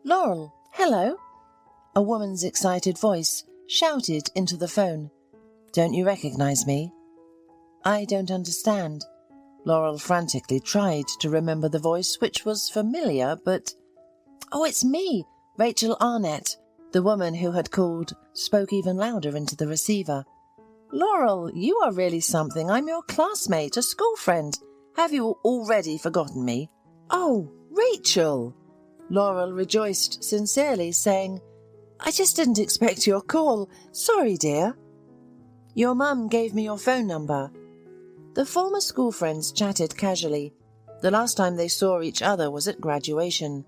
Laurel, hello. A woman's excited voice shouted into the phone. Don't you recognize me? I don't understand. Laurel frantically tried to remember the voice, which was familiar, but... Oh, it's me, Rachel Arnett. The woman who had called spoke even louder into the receiver. Laurel, you are really something. I'm your classmate, a school friend. Have you already forgotten me? Oh, Rachel! Laurel rejoiced sincerely, saying, I just didn't expect your call. Sorry, dear. Your mum gave me your phone number. The former school friends chatted casually. The last time they saw each other was at graduation.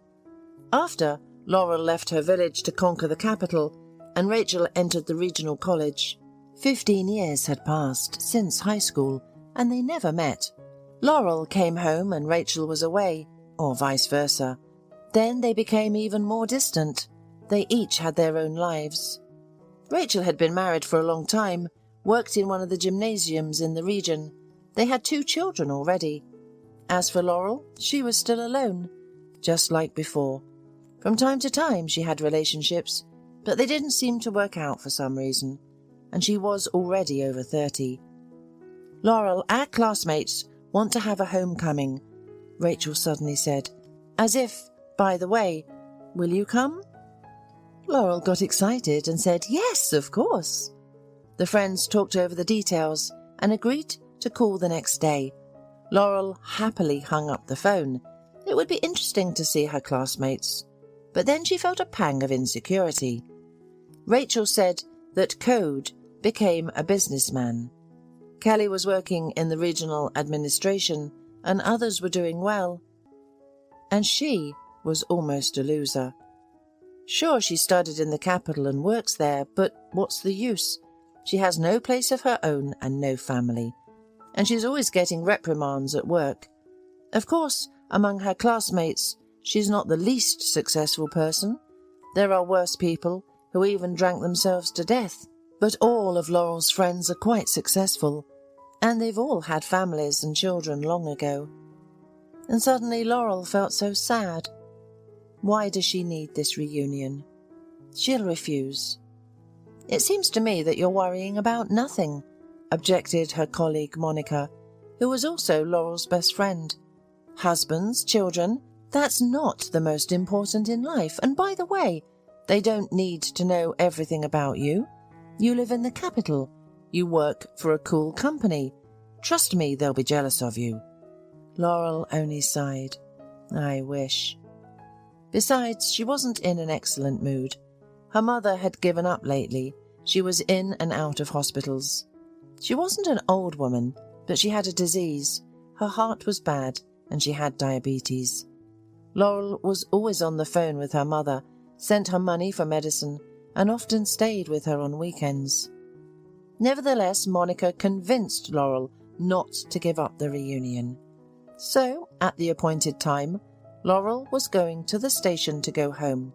After, Laurel left her village to conquer the capital, and Rachel entered the regional college. 15 years had passed since high school, and they never met. Laurel came home and Rachel was away, or vice versa. Then they became even more distant. They each had their own lives. Rachel had been married for a long time, worked in one of the gymnasiums in the region. They had 2 children already. As for Laurel, she was still alone, just like before. From time to time she had relationships, but they didn't seem to work out for some reason, and she was already over 30. Laurel, our classmates want to have a homecoming, Rachel suddenly said, as if, by the way, will you come? Laurel got excited and said, yes, of course. The friends talked over the details and agreed to call the next day. Laurel happily hung up the phone. It would be interesting to see her classmates. But then she felt a pang of insecurity. Rachel said that Code became a businessman. Kelly was working in the regional administration and others were doing well. And she was almost a loser. Sure, she studied in the capital and works there, but what's the use? She has no place of her own and no family. And she's always getting reprimands at work. Of course, among her classmates, she's not the least successful person. There are worse people who even drank themselves to death. But all of Laurel's friends are quite successful, and they've all had families and children long ago. And suddenly Laurel felt so sad. Why does she need this reunion? She'll refuse. It seems to me that you're worrying about nothing, objected her colleague Monica, who was also Laurel's best friend. Husbands, children, that's not the most important in life. And by the way, they don't need to know everything about you. You live in the capital. You work for a cool company. Trust me, they'll be jealous of you. Laurel only sighed. I wish. Besides, she wasn't in an excellent mood. Her mother had given up lately. She was in and out of hospitals. She wasn't an old woman, but she had a disease. Her heart was bad, and she had diabetes. Laurel was always on the phone with her mother, sent her money for medicine, and often stayed with her on weekends. Nevertheless, Monica convinced Laurel not to give up the reunion. So, at the appointed time, Laurel was going to the station to go home.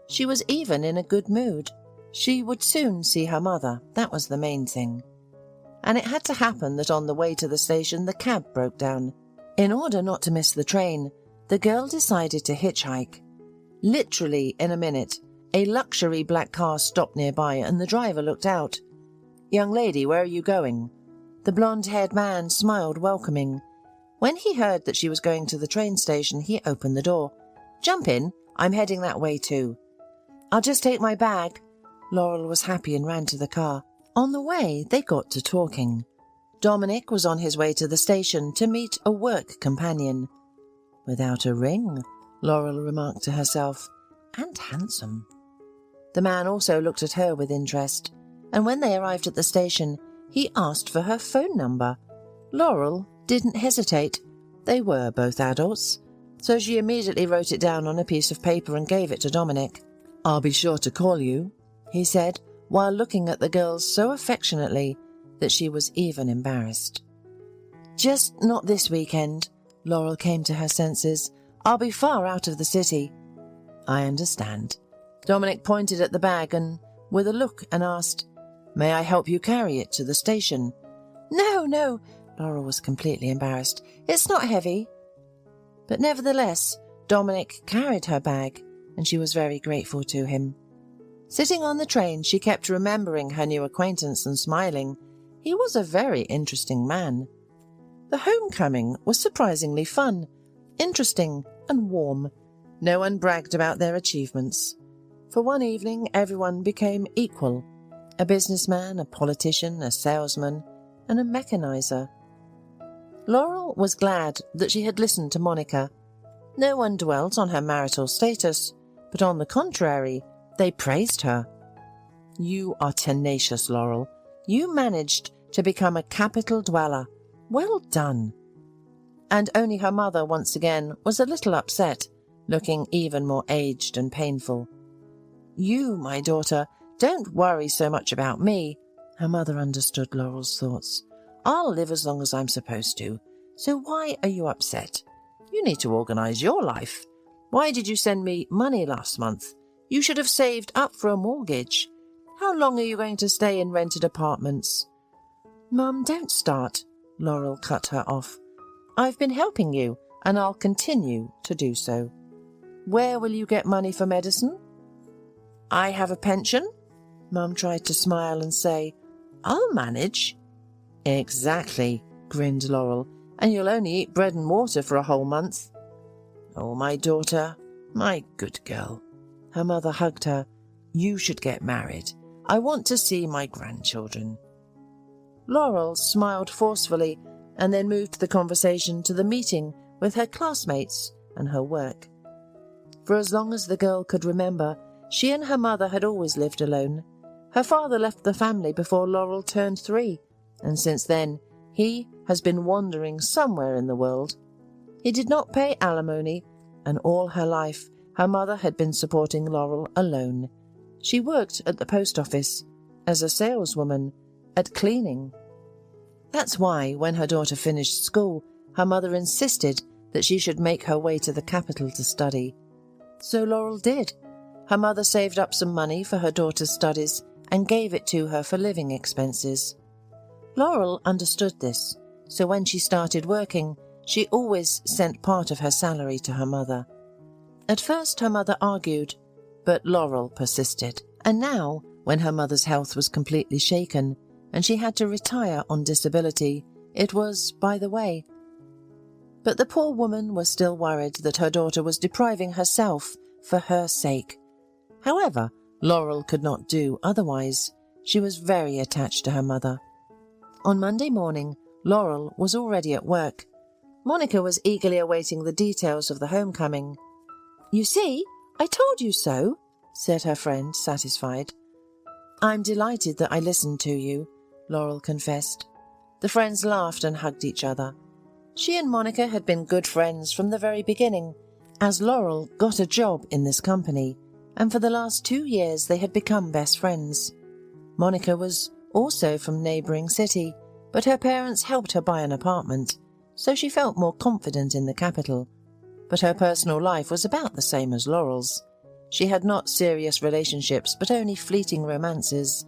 She was even in a good mood. She would soon see her mother, that was the main thing. And it had to happen that on the way to the station the cab broke down. In order not to miss the train, the girl decided to hitchhike. Literally in a minute, a luxury black car stopped nearby and the driver looked out. Young lady, where are you going? The blonde-haired man smiled welcoming. When he heard that she was going to the train station, he opened the door. Jump in, I'm heading that way too. I'll just take my bag. Laurel was happy and ran to the car. On the way, they got to talking. Dominic was on his way to the station to meet a work companion. Without a ring, Laurel remarked to herself, and handsome. The man also looked at her with interest, and when they arrived at the station, he asked for her phone number. Laurel didn't hesitate. They were both adults, so she immediately wrote it down on a piece of paper and gave it to Dominic. I'll be sure to call you, he said, while looking at the girl so affectionately that she was even embarrassed. Just not this weekend. Laurel came to her senses. I'll be far out of the city. I understand. Dominic pointed at the bag and, with a look, and asked, May I help you carry it to the station? No. Laurel was completely embarrassed. It's not heavy. But nevertheless, Dominic carried her bag, and she was very grateful to him. Sitting on the train, she kept remembering her new acquaintance and smiling. He was a very interesting man. The homecoming was surprisingly fun, interesting and warm. No one bragged about their achievements. For one evening, everyone became equal. A businessman, a politician, a salesman, and a mechanizer. Laurel was glad that she had listened to Monica. No one dwelt on her marital status, but on the contrary, they praised her. "You are tenacious, Laurel. You managed to become a capital dweller. Well done." And only her mother once again was a little upset, looking even more aged and painful. "You, my daughter, don't worry so much about me." Her mother understood Laurel's thoughts. "I'll live as long as I'm supposed to, so why are you upset? You need to organize your life. Why did you send me money last month? You should have saved up for a mortgage. How long are you going to stay in rented apartments?" "Mum, don't start," Laurel cut her off. "I've been helping you, and I'll continue to do so. Where will you get money for medicine?" "I have a pension." Mum tried to smile and say, "I'll manage." "Exactly," grinned Laurel, "and you'll only eat bread and water for a whole month." "Oh, my daughter, my good girl." Her mother hugged her. "You should get married. I want to see my grandchildren." Laurel smiled forcefully and then moved the conversation to the meeting with her classmates and her work. For as long as the girl could remember, she and her mother had always lived alone. Her father left the family before Laurel turned 3, and since then he has been wandering somewhere in the world. He did not pay alimony, and all her life her mother had been supporting Laurel alone. She worked at the post office, as a saleswoman, at cleaning. That's why, when her daughter finished school, her mother insisted that she should make her way to the capital to study. So Laurel did. Her mother saved up some money for her daughter's studies and gave it to her for living expenses. Laurel understood this, so when she started working, she always sent part of her salary to her mother. At first her mother argued, but Laurel persisted, and now, when her mother's health was completely shaken and she had to retire on disability, it was by the way. But the poor woman was still worried that her daughter was depriving herself for her sake. However, Laurel could not do otherwise. She was very attached to her mother. On Monday morning, Laurel was already at work. Monica was eagerly awaiting the details of the homecoming. "You see, I told you so," said her friend, satisfied. "I'm delighted that I listened to you," Laurel confessed. The friends laughed and hugged each other. She and Monica had been good friends from the very beginning, as Laurel got a job in this company, and for the last 2 years they had become best friends. Monica was also from neighbouring city, but her parents helped her buy an apartment, so she felt more confident in the capital. But her personal life was about the same as Laurel's. She had not serious relationships, but only fleeting romances.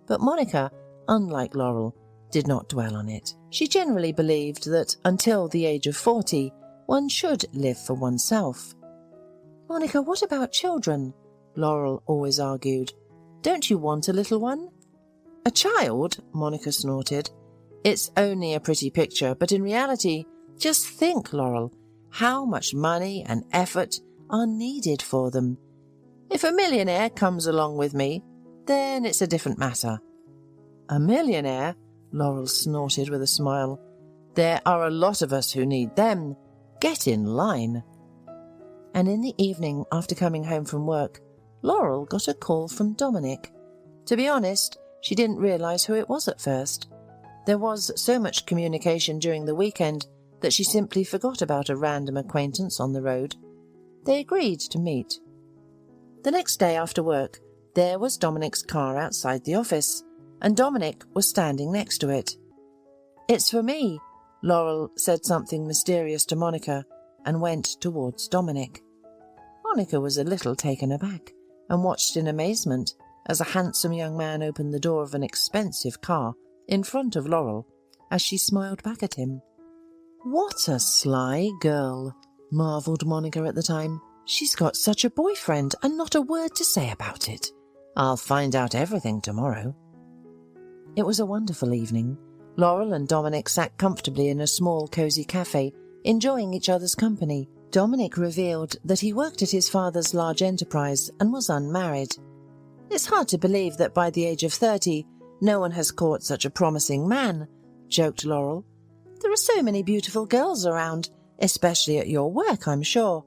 But Monica, unlike Laurel, did not dwell on it. She generally believed that until the age of 40, one should live for oneself. "Monica, what about children?" Laurel always argued. "Don't you want a little one?" "A child?" Monica snorted. "It's only a pretty picture, but in reality, just think, Laurel, how much money and effort are needed for them. If a millionaire comes along with me, then it's a different matter." "A millionaire?" Laurel snorted with a smile. "There are a lot of us who need them. Get in line." And in the evening, after coming home from work, Laurel got a call from Dominic. To be honest, she didn't realize who it was at first. There was so much communication during the weekend that she simply forgot about a random acquaintance on the road. They agreed to meet. The next day after work, there was Dominic's car outside the office, and Dominic was standing next to it. "It's for me." Laurel said something mysterious to Monica and went towards Dominic. Monica was a little taken aback and watched in amazement as a handsome young man opened the door of an expensive car in front of Laurel as she smiled back at him. "What a sly girl," marvelled Monica at the time. She's got such a boyfriend and not a word to say about it. I'll find out everything tomorrow. It was a wonderful evening. Laurel and Dominic sat comfortably in a small, cosy cafe, enjoying each other's company. Dominic revealed that he worked at his father's large enterprise and was unmarried. It's hard to believe that by the age of 30, no one has caught such a promising man, joked Laurel. There are so many beautiful girls around, especially at your work, I'm sure.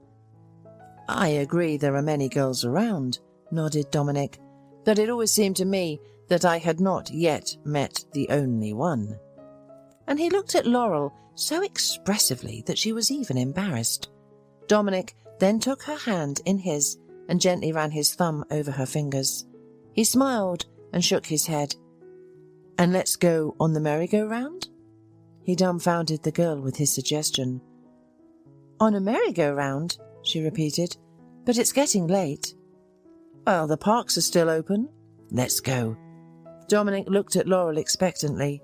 I agree there are many girls around, nodded Dominic, but it always seemed to me that I had not yet met the only one. And he looked at Laurel so expressively that she was even embarrassed. Dominic then took her hand in his and gently ran his thumb over her fingers. He smiled and shook his head. And let's go on the merry-go-round? He dumbfounded the girl with his suggestion. On a merry-go-round, she repeated, but it's getting late. Well, the parks are still open. Let's go. Dominic looked at Laurel expectantly.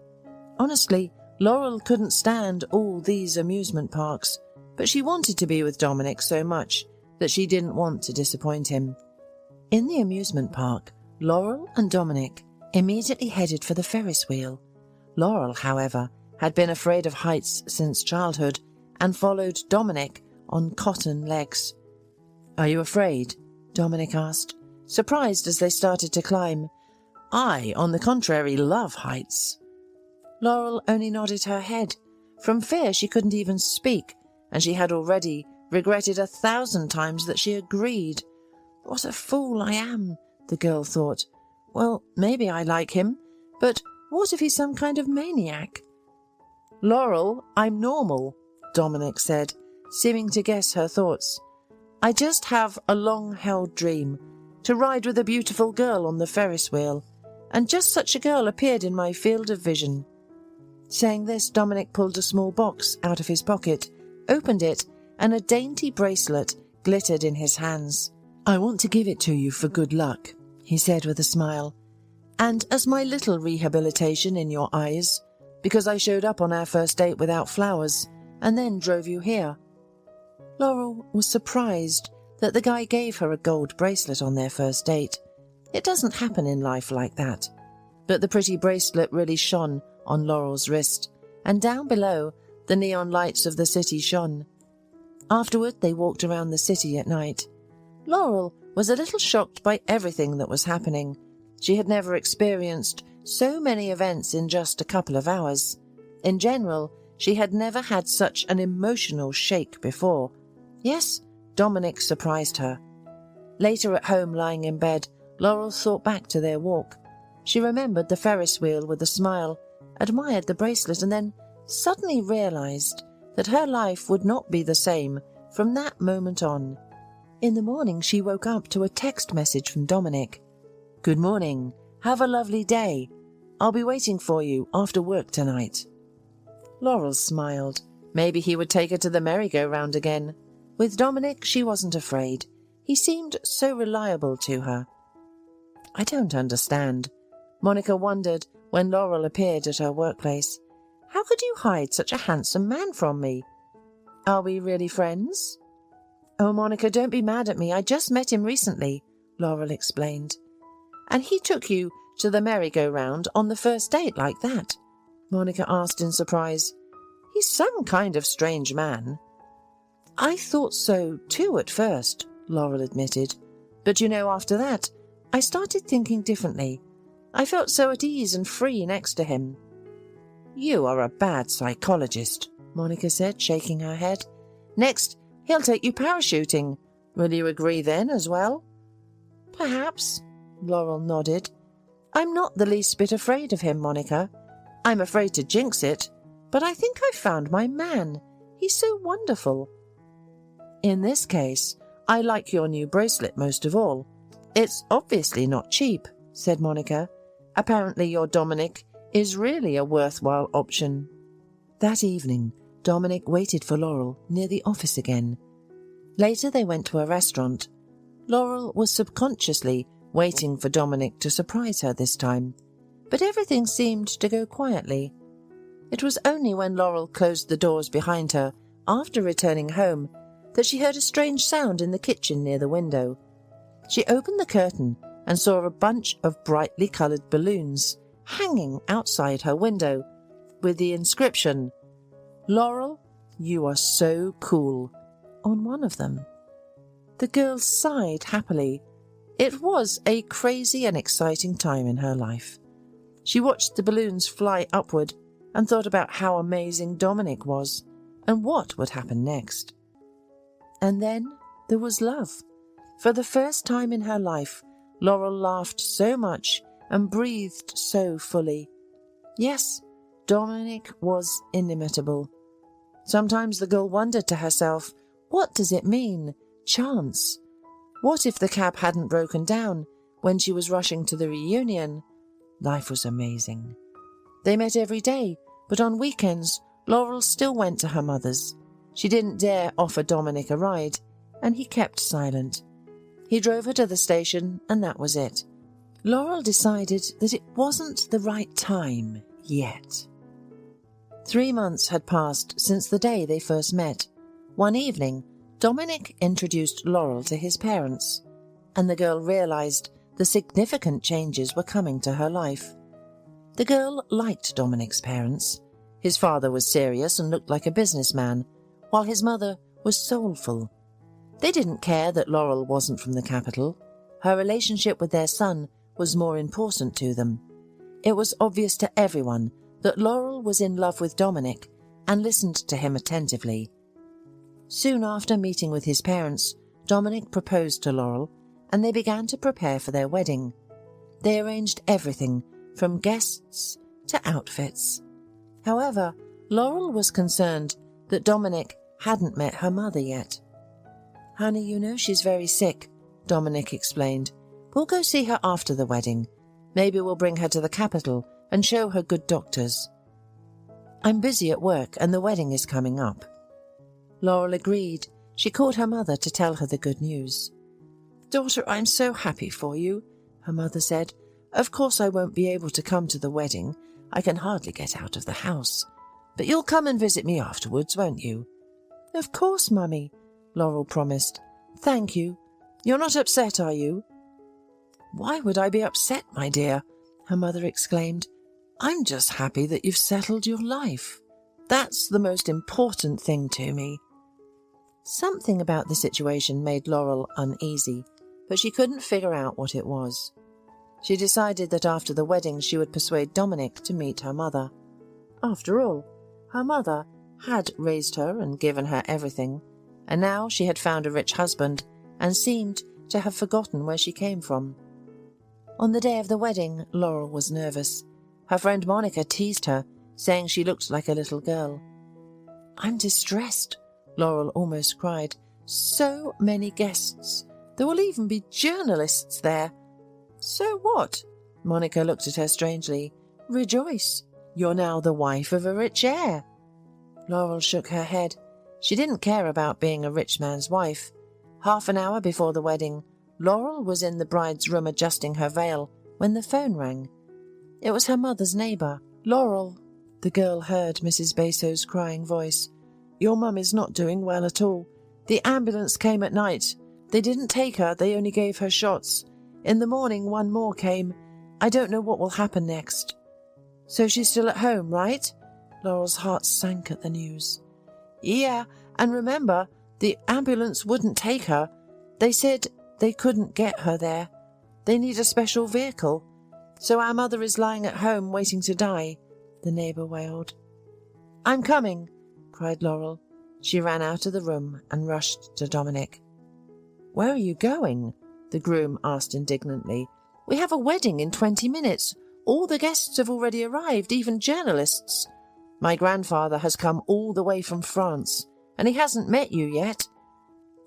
Honestly, Laurel couldn't stand all these amusement parks, but she wanted to be with Dominic so much that she didn't want to disappoint him. In the amusement park, Laurel and Dominic immediately headed for the Ferris wheel. Laurel, however, had been afraid of heights since childhood and followed Dominic on cotton legs. Are you afraid? Dominic asked, surprised as they started to climb. I, on the contrary, love heights. Laurel only nodded her head. From fear she couldn't even speak, and she had already regretted 1,000 times that she agreed. What a fool I am, the girl thought. Well, maybe I like him, but what if he's some kind of maniac? Laurel, I'm normal, Dominic said, seeming to guess her thoughts. I just have a long-held dream, to ride with a beautiful girl on the Ferris wheel, and just such a girl appeared in my field of vision. Saying this, Dominic pulled a small box out of his pocket, opened it, and a dainty bracelet glittered in his hands. I want to give it to you for good luck, he said with a smile, and as my little rehabilitation in your eyes, because I showed up on our first date without flowers, and then drove you here. Laurel was surprised that the guy gave her a gold bracelet on their first date. It doesn't happen in life like that. But the pretty bracelet really shone on Laurel's wrist, and down below, the neon lights of the city shone. Afterward, they walked around the city at night. Laurel was a little shocked by everything that was happening. She had never experienced so many events in just a couple of hours. In general, she had never had such an emotional shake before. Yes, Dominic surprised her. Later at home, lying in bed, Laurel thought back to their walk. She remembered the Ferris wheel with a smile, admired the bracelet, and then suddenly realized that her life would not be the same from that moment on. In the morning, she woke up to a text message from Dominic. Good morning. Have a lovely day. I'll be waiting for you after work tonight. Laurel smiled. Maybe he would take her to the merry-go-round again. With Dominic, she wasn't afraid. He seemed so reliable to her. I don't understand. Monica wondered when Laurel appeared at her workplace. How could you hide such a handsome man from me? Are we really friends? Oh, Monica, don't be mad at me. I just met him recently, Laurel explained. And he took you to the merry-go-round on the first date like that? Monica asked in surprise. He's some kind of strange man. I thought so too at first, Laurel admitted. But after that, I started thinking differently. I felt so at ease and free next to him. You are a bad psychologist, Monica said, shaking her head. Next, he'll take you parachuting. Will you agree then as well? Perhaps, Laurel nodded. I'm not the least bit afraid of him, Monica. I'm afraid to jinx it, but I think I've found my man. He's so wonderful. In this case, I like your new bracelet most of all. It's obviously not cheap, said Monica. Apparently your Dominic is really a worthwhile option. That evening, Dominic waited for Laurel near the office again. Later they went to a restaurant. Laurel was subconsciously waiting for Dominic to surprise her this time, but everything seemed to go quietly. It was only when Laurel closed the doors behind her after returning home that she heard a strange sound in the kitchen near the window. She opened the curtain and saw a bunch of brightly coloured balloons hanging outside her window with the inscription, "Laurel, you are so cool," on one of them. The girl sighed happily. It was a crazy and exciting time in her life. She watched the balloons fly upward and thought about how amazing Dominic was and what would happen next. And then there was love. For the first time in her life, Laurel laughed so much and breathed so fully. Yes, Dominic was inimitable. Sometimes the girl wondered to herself, what does it mean, chance? What if the cab hadn't broken down when she was rushing to the reunion? Life was amazing. They met every day, but on weekends, Laurel still went to her mother's. She didn't dare offer Dominic a ride, and he kept silent. He drove her to the station, and that was it. Laurel decided that it wasn't the right time yet. 3 months had passed since the day they first met. One evening, Dominic introduced Laurel to his parents, and the girl realized the significant changes were coming to her life. The girl liked Dominic's parents. His father was serious and looked like a businessman, while his mother was soulful. They didn't care that Laurel wasn't from the capital. Her relationship with their son was more important to them. It was obvious to everyone that Laurel was in love with Dominic and listened to him attentively. Soon after meeting with his parents, Dominic proposed to Laurel, and they began to prepare for their wedding. They arranged everything, from guests to outfits. However, Laurel was concerned that Dominic hadn't met her mother yet. "Honey, you know she's very sick," Dominic explained. "We'll go see her after the wedding. Maybe we'll bring her to the capital and show her good doctors. I'm busy at work and the wedding is coming up." Laurel agreed. She called her mother to tell her the good news. "Daughter, I'm so happy for you," her mother said. "Of course I won't be able to come to the wedding. I can hardly get out of the house. But you'll come and visit me afterwards, won't you?" "Of course, Mummy," Laurel promised. "Thank you. You're not upset, are you?" "Why would I be upset, my dear?" her mother exclaimed. "I'm just happy that you've settled your life. That's the most important thing to me." Something about the situation made Laurel uneasy, but she couldn't figure out what it was. She decided that after the wedding she would persuade Dominic to meet her mother. After all, her mother had raised her and given her everything, and now she had found a rich husband and seemed to have forgotten where she came from. On the day of the wedding, Laurel was nervous. Her friend Monica teased her, saying she looked like a little girl. "I'm distressed," Laurel almost cried. "So many guests. There will even be journalists there." "So what?" Monica looked at her strangely. "Rejoice. You're now the wife of a rich heir." Laurel shook her head. She didn't care about being a rich man's wife. Half an hour before the wedding, Laurel was in the bride's room adjusting her veil when the phone rang. It was her mother's neighbour. "Laurel," the girl heard Mrs. Bezos' crying voice. "Your mum is not doing well at all. The ambulance came at night. They didn't take her, they only gave her shots. In the morning, one more came. I don't know what will happen next." "So she's still at home, right?" Laurel's heart sank at the news. "Yeah, and remember, the ambulance wouldn't take her. They said they couldn't get her there. They need a special vehicle. So our mother is lying at home waiting to die," the neighbour wailed. "I'm coming," cried Laurel. She ran out of the room and rushed to Dominic. "Where are you going?" the groom asked indignantly. "We have a wedding in 20 minutes. All the guests have already arrived, even journalists. My grandfather has come all the way from France, and he hasn't met you yet.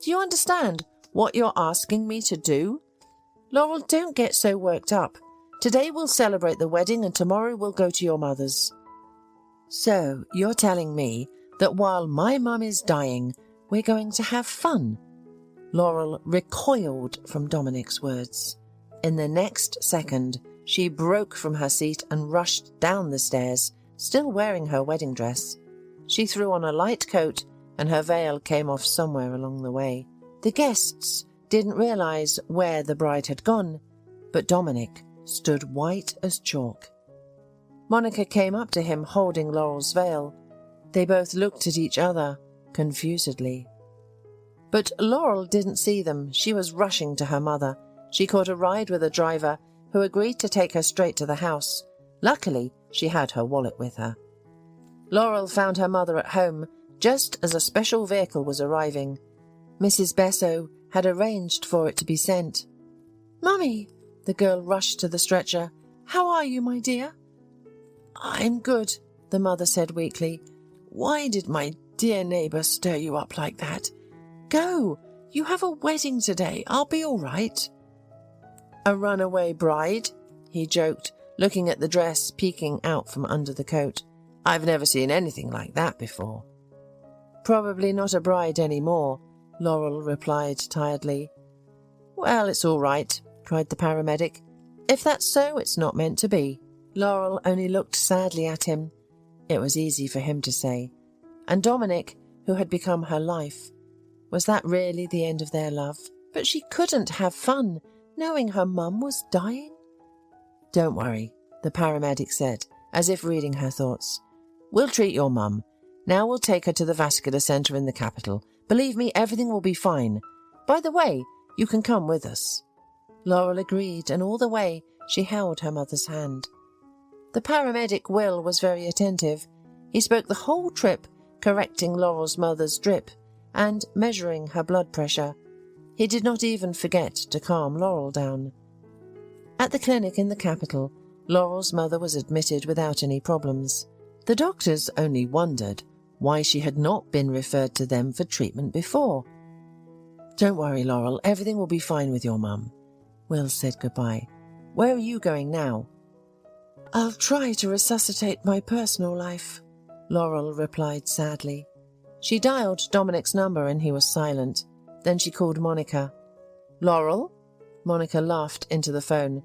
Do you understand what you're asking me to do? Laurel, don't get so worked up. Today we'll celebrate the wedding and tomorrow we'll go to your mother's." "So you're telling me that while my mum is dying, we're going to have fun?" Laurel recoiled from Dominic's words. In the next second, she broke from her seat and rushed down the stairs, still wearing her wedding dress. She threw on a light coat and her veil came off somewhere along the way. The guests didn't realise where the bride had gone, but Dominic stood white as chalk. Monica came up to him holding Laurel's veil. They both looked at each other, confusedly. But Laurel didn't see them. She was rushing to her mother. She caught a ride with a driver who agreed to take her straight to the house. Luckily, she had her wallet with her. Laurel found her mother at home just as a special vehicle was arriving. Mrs. Besso had arranged for it to be sent. "Mummy!" The girl rushed to the stretcher. "How are you, my dear?" "I'm good," the mother said weakly. "Why did my dear neighbour stir you up like that? Go! You have a wedding today. I'll be all right." "A runaway bride?" he joked, looking at the dress peeking out from under the coat. "I've never seen anything like that before." "Probably not a bride any more," Laurel replied tiredly. "Well, it's all right," cried the paramedic. "If that's so, it's not meant to be." Laurel only looked sadly at him. It was easy for him to say. And Dominic, who had become her life, was that really the end of their love? But she couldn't have fun, knowing her mum was dying. "Don't worry," the paramedic said, as if reading her thoughts. "We'll treat your mum. Now we'll take her to the vascular centre in the capital. Believe me, everything will be fine. By the way, you can come with us." Laurel agreed, and all the way she held her mother's hand. The paramedic, Will, was very attentive. He spoke the whole trip, correcting Laurel's mother's drip and measuring her blood pressure. He did not even forget to calm Laurel down. At the clinic in the capital, Laurel's mother was admitted without any problems. The doctors only wondered why she had not been referred to them for treatment before. "Don't worry, Laurel, everything will be fine with your mum." Will said goodbye. "Where are you going now?" "I'll try to resuscitate my personal life," Laurel replied sadly. She dialed Dominic's number and he was silent. Then she called Monica. "Laurel?" Monica laughed into the phone.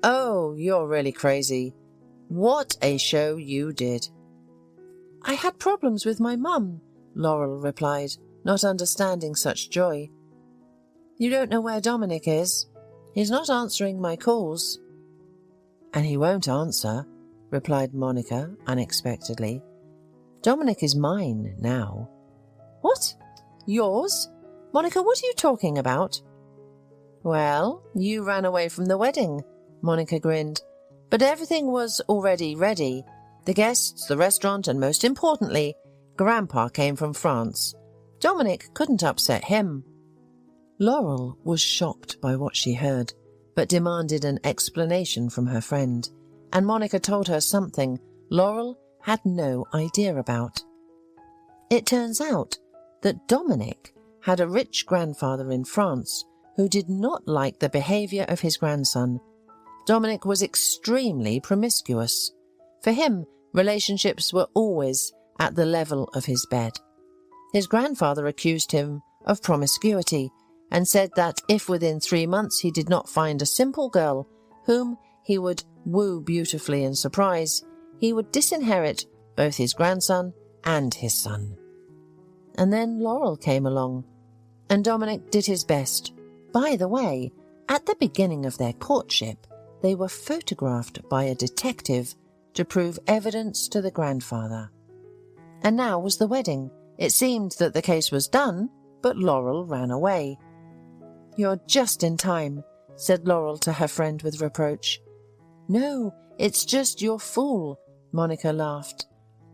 "Oh, you're really crazy. What a show you did." "I had problems with my mum," Laurel replied, not understanding such joy. "You don't know where Dominic is? He's not answering my calls." "And he won't answer," replied Monica unexpectedly. "Dominic is mine now." "What? Yours? Monica, what are you talking about?" "Well, you ran away from the wedding," Monica grinned. "But everything was already ready. The guests, the restaurant, and most importantly, Grandpa came from France. Dominic couldn't upset him." Laurel was shocked by what she heard, but demanded an explanation from her friend, and Monica told her something Laurel had no idea about. It turns out that Dominic had a rich grandfather in France who did not like the behaviour of his grandson. Dominic was extremely promiscuous. For him, relationships were always at the level of his bed. His grandfather accused him of promiscuity and said that if within 3 months he did not find a simple girl whom he would woo beautifully and surprise, he would disinherit both his grandson and his son. And then Laurel came along, and Dominic did his best. By the way, at the beginning of their courtship, they were photographed by a detective to prove evidence to the grandfather. And now was the wedding. It seemed that the case was done, but Laurel ran away. "You're just in time," said Laurel to her friend with reproach. "No, it's just your fool," Monica laughed.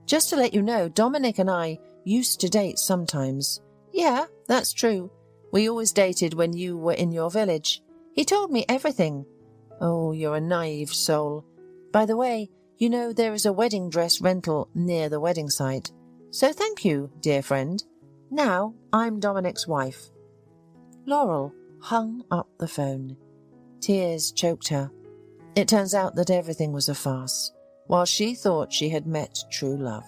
"Just to let you know, Dominic and I used to date sometimes." "Yeah, that's true. We always dated when you were in your village. He told me everything." "Oh, you're a naive soul. By the way, you know there is a wedding dress rental near the wedding site. So thank you, dear friend. Now I'm Dominic's wife." Laurel hung up the phone. Tears choked her. It turns out that everything was a farce, while she thought she had met true love.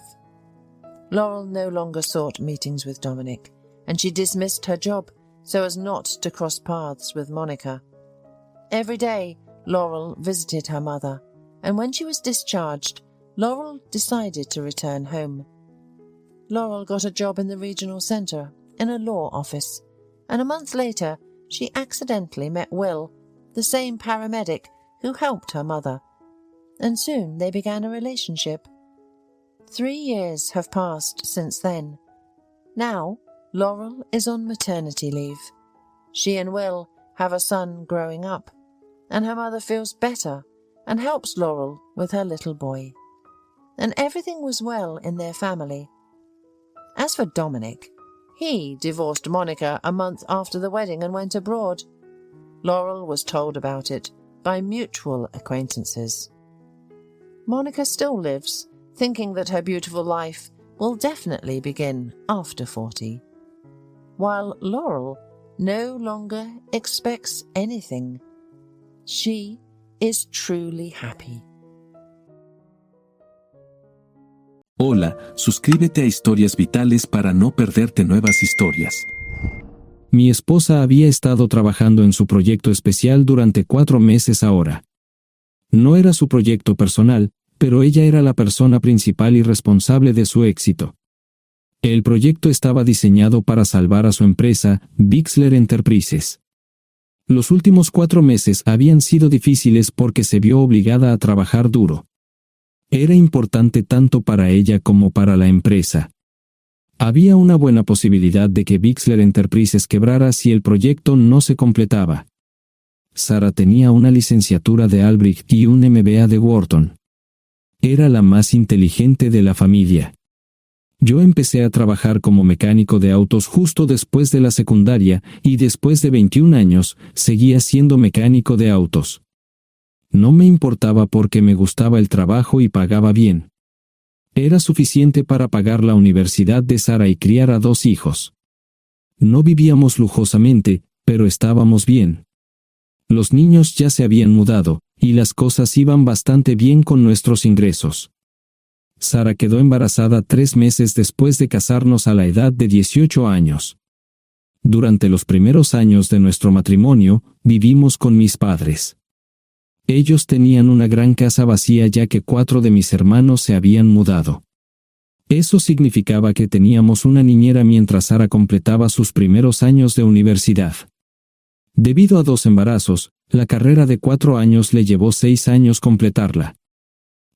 Laurel no longer sought meetings with Dominic, and she dismissed her job so as not to cross paths with Monica. Every day, Laurel visited her mother, and when she was discharged, Laurel decided to return home. Laurel got a job in the regional centre, in a law office, and a month later she accidentally met Will, the same paramedic who helped her mother, and soon they began a relationship. 3 years have passed since then. Now, Laurel is on maternity leave. She and Will have a son growing up, and her mother feels better and helps Laurel with her little boy. And everything was well in their family. As for Dominic, he divorced Monica a month after the wedding and went abroad. Laurel was told about it by mutual acquaintances. Monica still lives, thinking that her beautiful life will definitely begin after 40, while Laurel no longer expects anything. She is truly happy. Hola, suscríbete a Historias Vitales para no perderte nuevas historias. Mi esposa había estado trabajando en su proyecto especial durante 4 meses ahora. No era su proyecto personal, pero ella era la persona principal y responsable de su éxito. El proyecto estaba diseñado para salvar a su empresa, Bixler Enterprises. Los últimos 4 meses habían sido difíciles porque se vio obligada a trabajar duro. Era importante tanto para ella como para la empresa. Había una buena posibilidad de que Bixler Enterprises quebrara si el proyecto no se completaba. Sarah tenía una licenciatura de Albrecht y un MBA de Wharton. Era la más inteligente de la familia. Yo empecé a trabajar como mecánico de autos justo después de la secundaria y después de 21 años seguía siendo mecánico de autos. No me importaba porque me gustaba el trabajo y pagaba bien. Era suficiente para pagar la universidad de Sarah y criar a 2 hijos. No vivíamos lujosamente, pero estábamos bien. Los niños ya se habían mudado, y las cosas iban bastante bien con nuestros ingresos. Sarah quedó embarazada 3 meses después de casarnos a la edad de 18 años. Durante los primeros años de nuestro matrimonio, vivimos con mis padres. Ellos tenían una gran casa vacía ya que 4 de mis hermanos se habían mudado. Eso significaba que teníamos una niñera mientras Sarah completaba sus primeros años de universidad. Debido a 2 embarazos, la carrera de 4 años le llevó 6 años completarla.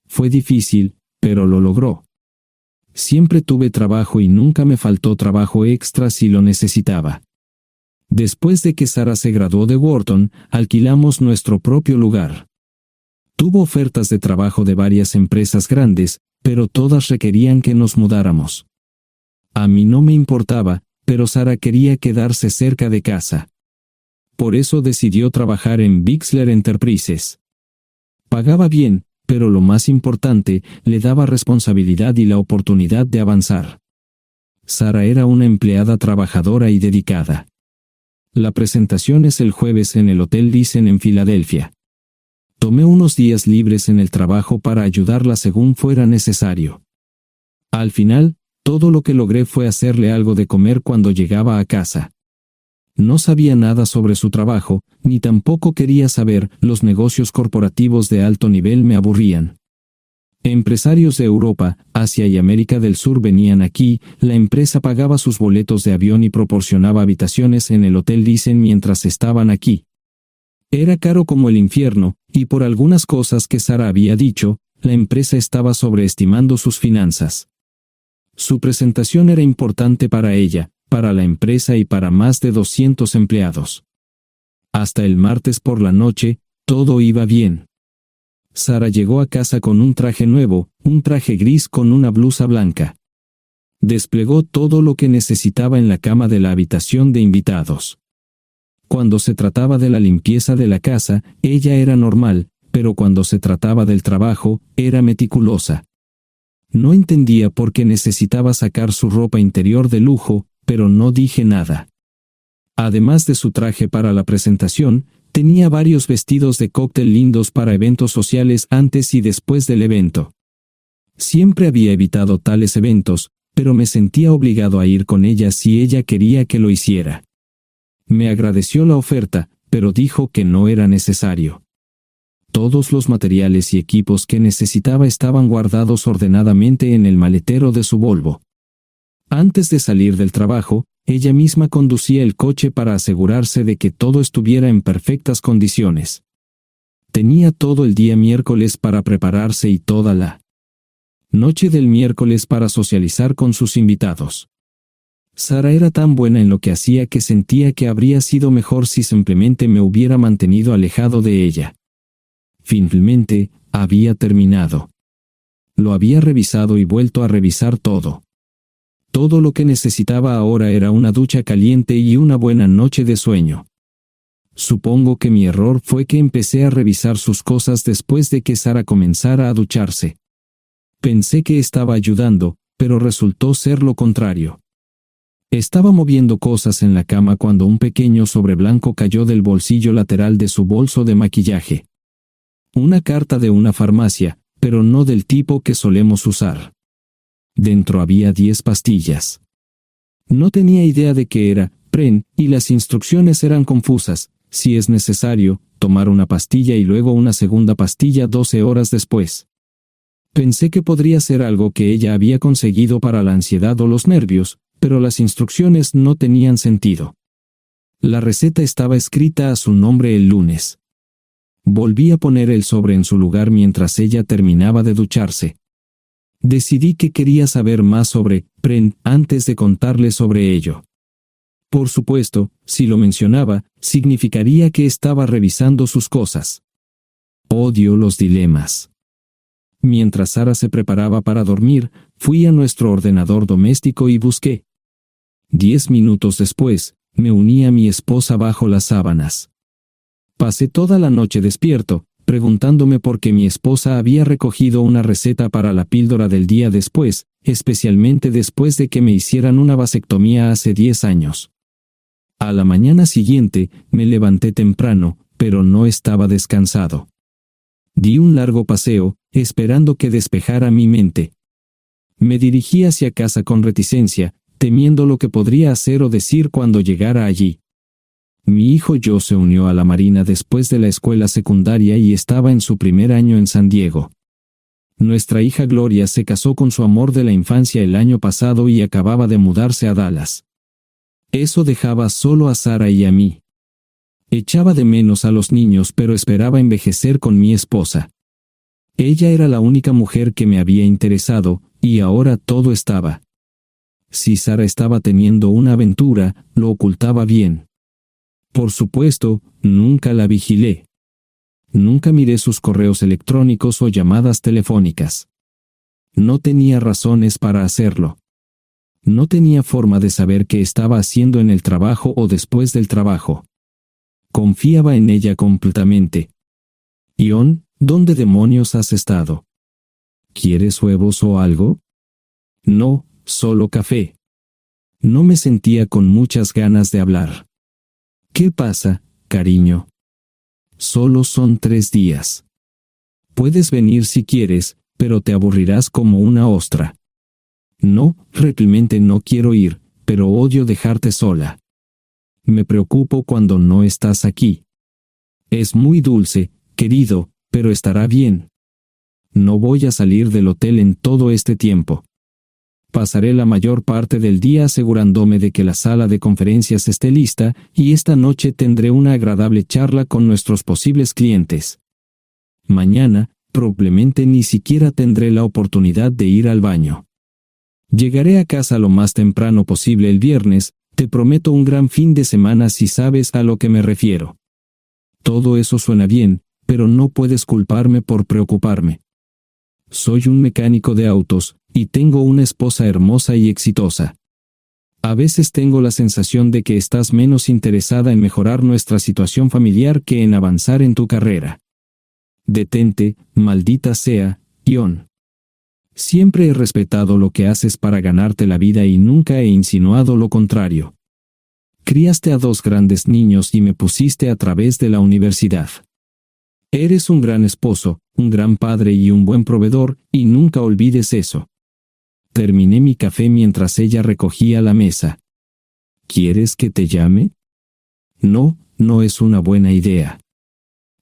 Fue difícil, pero lo logró. Siempre tuve trabajo y nunca me faltó trabajo extra si lo necesitaba. Después de que Sarah se graduó de Wharton, alquilamos nuestro propio lugar. Tuvo ofertas de trabajo de varias empresas grandes, pero todas requerían que nos mudáramos. A mí no me importaba, pero Sarah quería quedarse cerca de casa. Por eso decidió trabajar en Bixler Enterprises. Pagaba bien, pero lo más importante, le daba responsabilidad y la oportunidad de avanzar. Sarah era una empleada trabajadora y dedicada. La presentación es el jueves en el Hotel Thyssen en Filadelfia. Tomé unos días libres en el trabajo para ayudarla según fuera necesario. Al final, todo lo que logré fue hacerle algo de comer cuando llegaba a casa. No sabía nada sobre su trabajo, ni tampoco quería saber, los negocios corporativos de alto nivel me aburrían. Empresarios de Europa, Asia y América del Sur venían aquí, la empresa pagaba sus boletos de avión y proporcionaba habitaciones en el Hotel Thyssen mientras estaban aquí. Era caro como el infierno, y por algunas cosas que Sarah había dicho, la empresa estaba sobreestimando sus finanzas. Su presentación era importante para ella, para la empresa y para más de 200 empleados. Hasta el martes por la noche, todo iba bien. Sarah llegó a casa con un traje nuevo, un traje gris con una blusa blanca. Desplegó todo lo que necesitaba en la cama de la habitación de invitados. Cuando se trataba de la limpieza de la casa, ella era normal, pero cuando se trataba del trabajo, era meticulosa. No entendía por qué necesitaba sacar su ropa interior de lujo, pero no dije nada. Además de su traje para la presentación, tenía varios vestidos de cóctel lindos para eventos sociales antes y después del evento. Siempre había evitado tales eventos, pero me sentía obligado a ir con ella si ella quería que lo hiciera. Me agradeció la oferta, pero dijo que no era necesario. Todos los materiales y equipos que necesitaba estaban guardados ordenadamente en el maletero de su Volvo. Antes de salir del trabajo, ella misma conducía el coche para asegurarse de que todo estuviera en perfectas condiciones. Tenía todo el día miércoles para prepararse y toda la noche del miércoles para socializar con sus invitados. Sara era tan buena en lo que hacía que sentía que habría sido mejor si simplemente me hubiera mantenido alejado de ella. Finalmente, había terminado. Lo había revisado y vuelto a revisar todo. Todo lo que necesitaba ahora era una ducha caliente y una buena noche de sueño. Supongo que mi error fue que empecé a revisar sus cosas después de que Sara comenzara a ducharse. Pensé que estaba ayudando, pero resultó ser lo contrario. Estaba moviendo cosas en la cama cuando un pequeño sobre blanco cayó del bolsillo lateral de su bolso de maquillaje. Una carta de una farmacia, pero no del tipo que solemos usar. Dentro había 10 pastillas. No tenía idea de qué era, Pren, y las instrucciones eran confusas. Si es necesario, tomar una pastilla y luego una segunda pastilla 12 horas después. Pensé que podría ser algo que ella había conseguido para la ansiedad o los nervios, pero las instrucciones no tenían sentido. La receta estaba escrita a su nombre el lunes. Volví a poner el sobre en su lugar mientras ella terminaba de ducharse. Decidí que quería saber más sobre Pren antes de contarle sobre ello. Por supuesto, si lo mencionaba, significaría que estaba revisando sus cosas. Odio los dilemas. Mientras Sara se preparaba para dormir, fui a nuestro ordenador doméstico y busqué. 10 minutos después, me uní a mi esposa bajo las sábanas. Pasé toda la noche despierto, preguntándome por qué mi esposa había recogido una receta para la píldora del día después, especialmente después de que me hicieran una vasectomía hace 10 años. A la mañana siguiente, me levanté temprano, pero no estaba descansado. Di un largo paseo, esperando que despejara mi mente. Me dirigí hacia casa con reticencia, temiendo lo que podría hacer o decir cuando llegara allí. Mi hijo Joe se unió a la Marina después de la escuela secundaria y estaba en su primer año en San Diego. Nuestra hija Gloria se casó con su amor de la infancia el año pasado y acababa de mudarse a Dallas. Eso dejaba solo a Sara y a mí. Echaba de menos a los niños, pero esperaba envejecer con mi esposa. Ella era la única mujer que me había interesado, y ahora todo estaba. Si Sara estaba teniendo una aventura, lo ocultaba bien. Por supuesto, nunca la vigilé. Nunca miré sus correos electrónicos o llamadas telefónicas. No tenía razones para hacerlo. No tenía forma de saber qué estaba haciendo en el trabajo o después del trabajo. Confiaba en ella completamente. Ion, ¿dónde demonios has estado? ¿Quieres huevos o algo? No, solo café. No me sentía con muchas ganas de hablar. ¿Qué pasa, cariño? Solo son 3 días. Puedes venir si quieres, pero te aburrirás como una ostra. No, realmente no quiero ir, pero odio dejarte sola. Me preocupo cuando no estás aquí. Es muy dulce, querido, pero estará bien. No voy a salir del hotel en todo este tiempo. Pasaré la mayor parte del día asegurándome de que la sala de conferencias esté lista, y esta noche tendré una agradable charla con nuestros posibles clientes. Mañana, probablemente ni siquiera tendré la oportunidad de ir al baño. Llegaré a casa lo más temprano posible el viernes, te prometo un gran fin de semana si sabes a lo que me refiero. Todo eso suena bien, pero no puedes culparme por preocuparme. Soy un mecánico de autos, y tengo una esposa hermosa y exitosa. A veces tengo la sensación de que estás menos interesada en mejorar nuestra situación familiar que en avanzar en tu carrera. Detente, maldita sea, Ion. Siempre he respetado lo que haces para ganarte la vida y nunca he insinuado lo contrario. Criaste a 2 grandes niños y me pusiste a través de la universidad. Eres un gran esposo, un gran padre y un buen proveedor, y nunca olvides eso. Terminé mi café mientras ella recogía la mesa. ¿Quieres que te llame? No, no es una buena idea.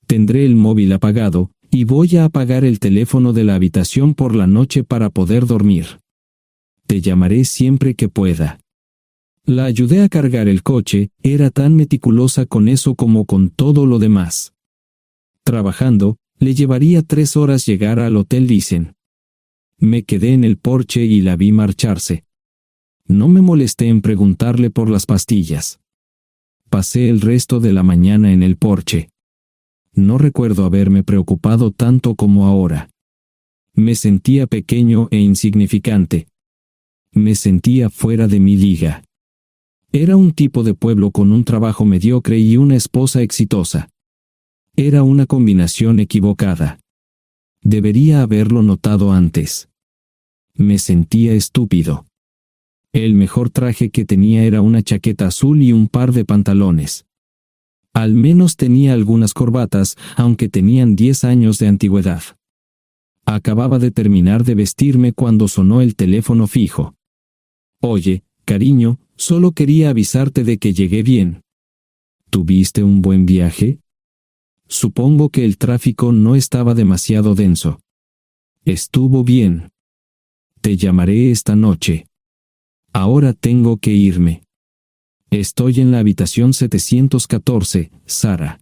Tendré el móvil apagado, y voy a apagar el teléfono de la habitación por la noche para poder dormir. Te llamaré siempre que pueda. La ayudé a cargar el coche, era tan meticulosa con eso como con todo lo demás. Trabajando, le llevaría 3 horas llegar al Hotel Lysen. Me quedé en el porche y la vi marcharse. No me molesté en preguntarle por las pastillas. Pasé el resto de la mañana en el porche. No recuerdo haberme preocupado tanto como ahora. Me sentía pequeño e insignificante. Me sentía fuera de mi liga. Era un tipo de pueblo con un trabajo mediocre y una esposa exitosa. Era una combinación equivocada. Debería haberlo notado antes. Me sentía estúpido. El mejor traje que tenía era una chaqueta azul y un par de pantalones. Al menos tenía algunas corbatas, aunque tenían 10 años de antigüedad. Acababa de terminar de vestirme cuando sonó el teléfono fijo. Oye, cariño, solo quería avisarte de que llegué bien. ¿Tuviste un buen viaje? Supongo que el tráfico no estaba demasiado denso. Estuvo bien. Te llamaré esta noche. Ahora tengo que irme. Estoy en la habitación 714, Sara.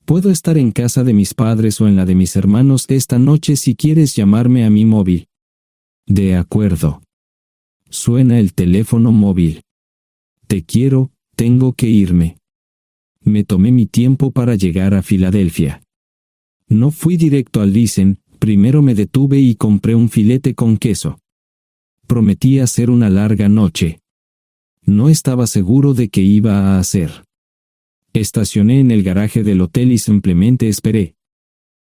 Puedo estar en casa de mis padres o en la de mis hermanos esta noche si quieres llamarme a mi móvil. De acuerdo. Suena el teléfono móvil. Te quiero, tengo que irme. Me tomé mi tiempo para llegar a Filadelfia. No fui directo al Lysen, primero me detuve y compré un filete con queso. Prometí hacer una larga noche. No estaba seguro de qué iba a hacer. Estacioné en el garaje del hotel y simplemente esperé.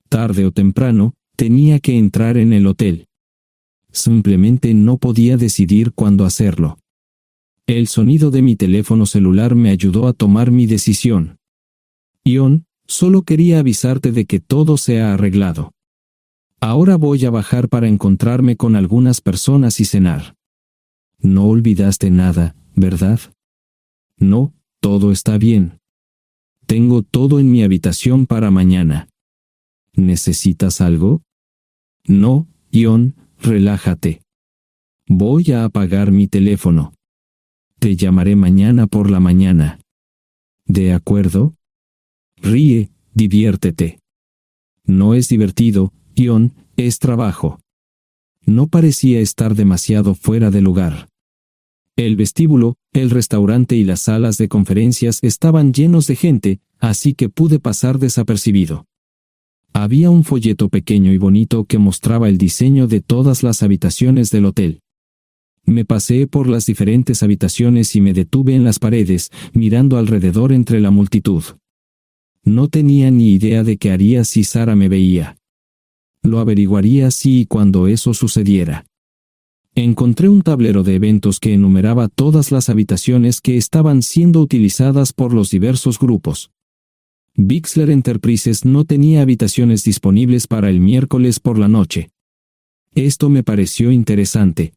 Tarde o temprano, tenía que entrar en el hotel. Simplemente no podía decidir cuándo hacerlo. El sonido de mi teléfono celular me ayudó a tomar mi decisión. Ion, solo quería avisarte de que todo se ha arreglado. Ahora voy a bajar para encontrarme con algunas personas y cenar. No olvidaste nada, ¿verdad? No, todo está bien. Tengo todo en mi habitación para mañana. ¿Necesitas algo? No, Ion, relájate. Voy a apagar mi teléfono. Te llamaré mañana por la mañana. ¿De acuerdo? Ríe, diviértete. No es divertido, Ion, es trabajo. No parecía estar demasiado fuera de lugar. El vestíbulo, el restaurante y las salas de conferencias estaban llenos de gente, así que pude pasar desapercibido. Había un folleto pequeño y bonito que mostraba el diseño de todas las habitaciones del hotel. Me paseé por las diferentes habitaciones y me detuve en las paredes, mirando alrededor entre la multitud. No tenía ni idea de qué haría si Sara me veía. Lo averiguaría si y cuando eso sucediera. Encontré un tablero de eventos que enumeraba todas las habitaciones que estaban siendo utilizadas por los diversos grupos. Bixler Enterprises no tenía habitaciones disponibles para el miércoles por la noche. Esto me pareció interesante.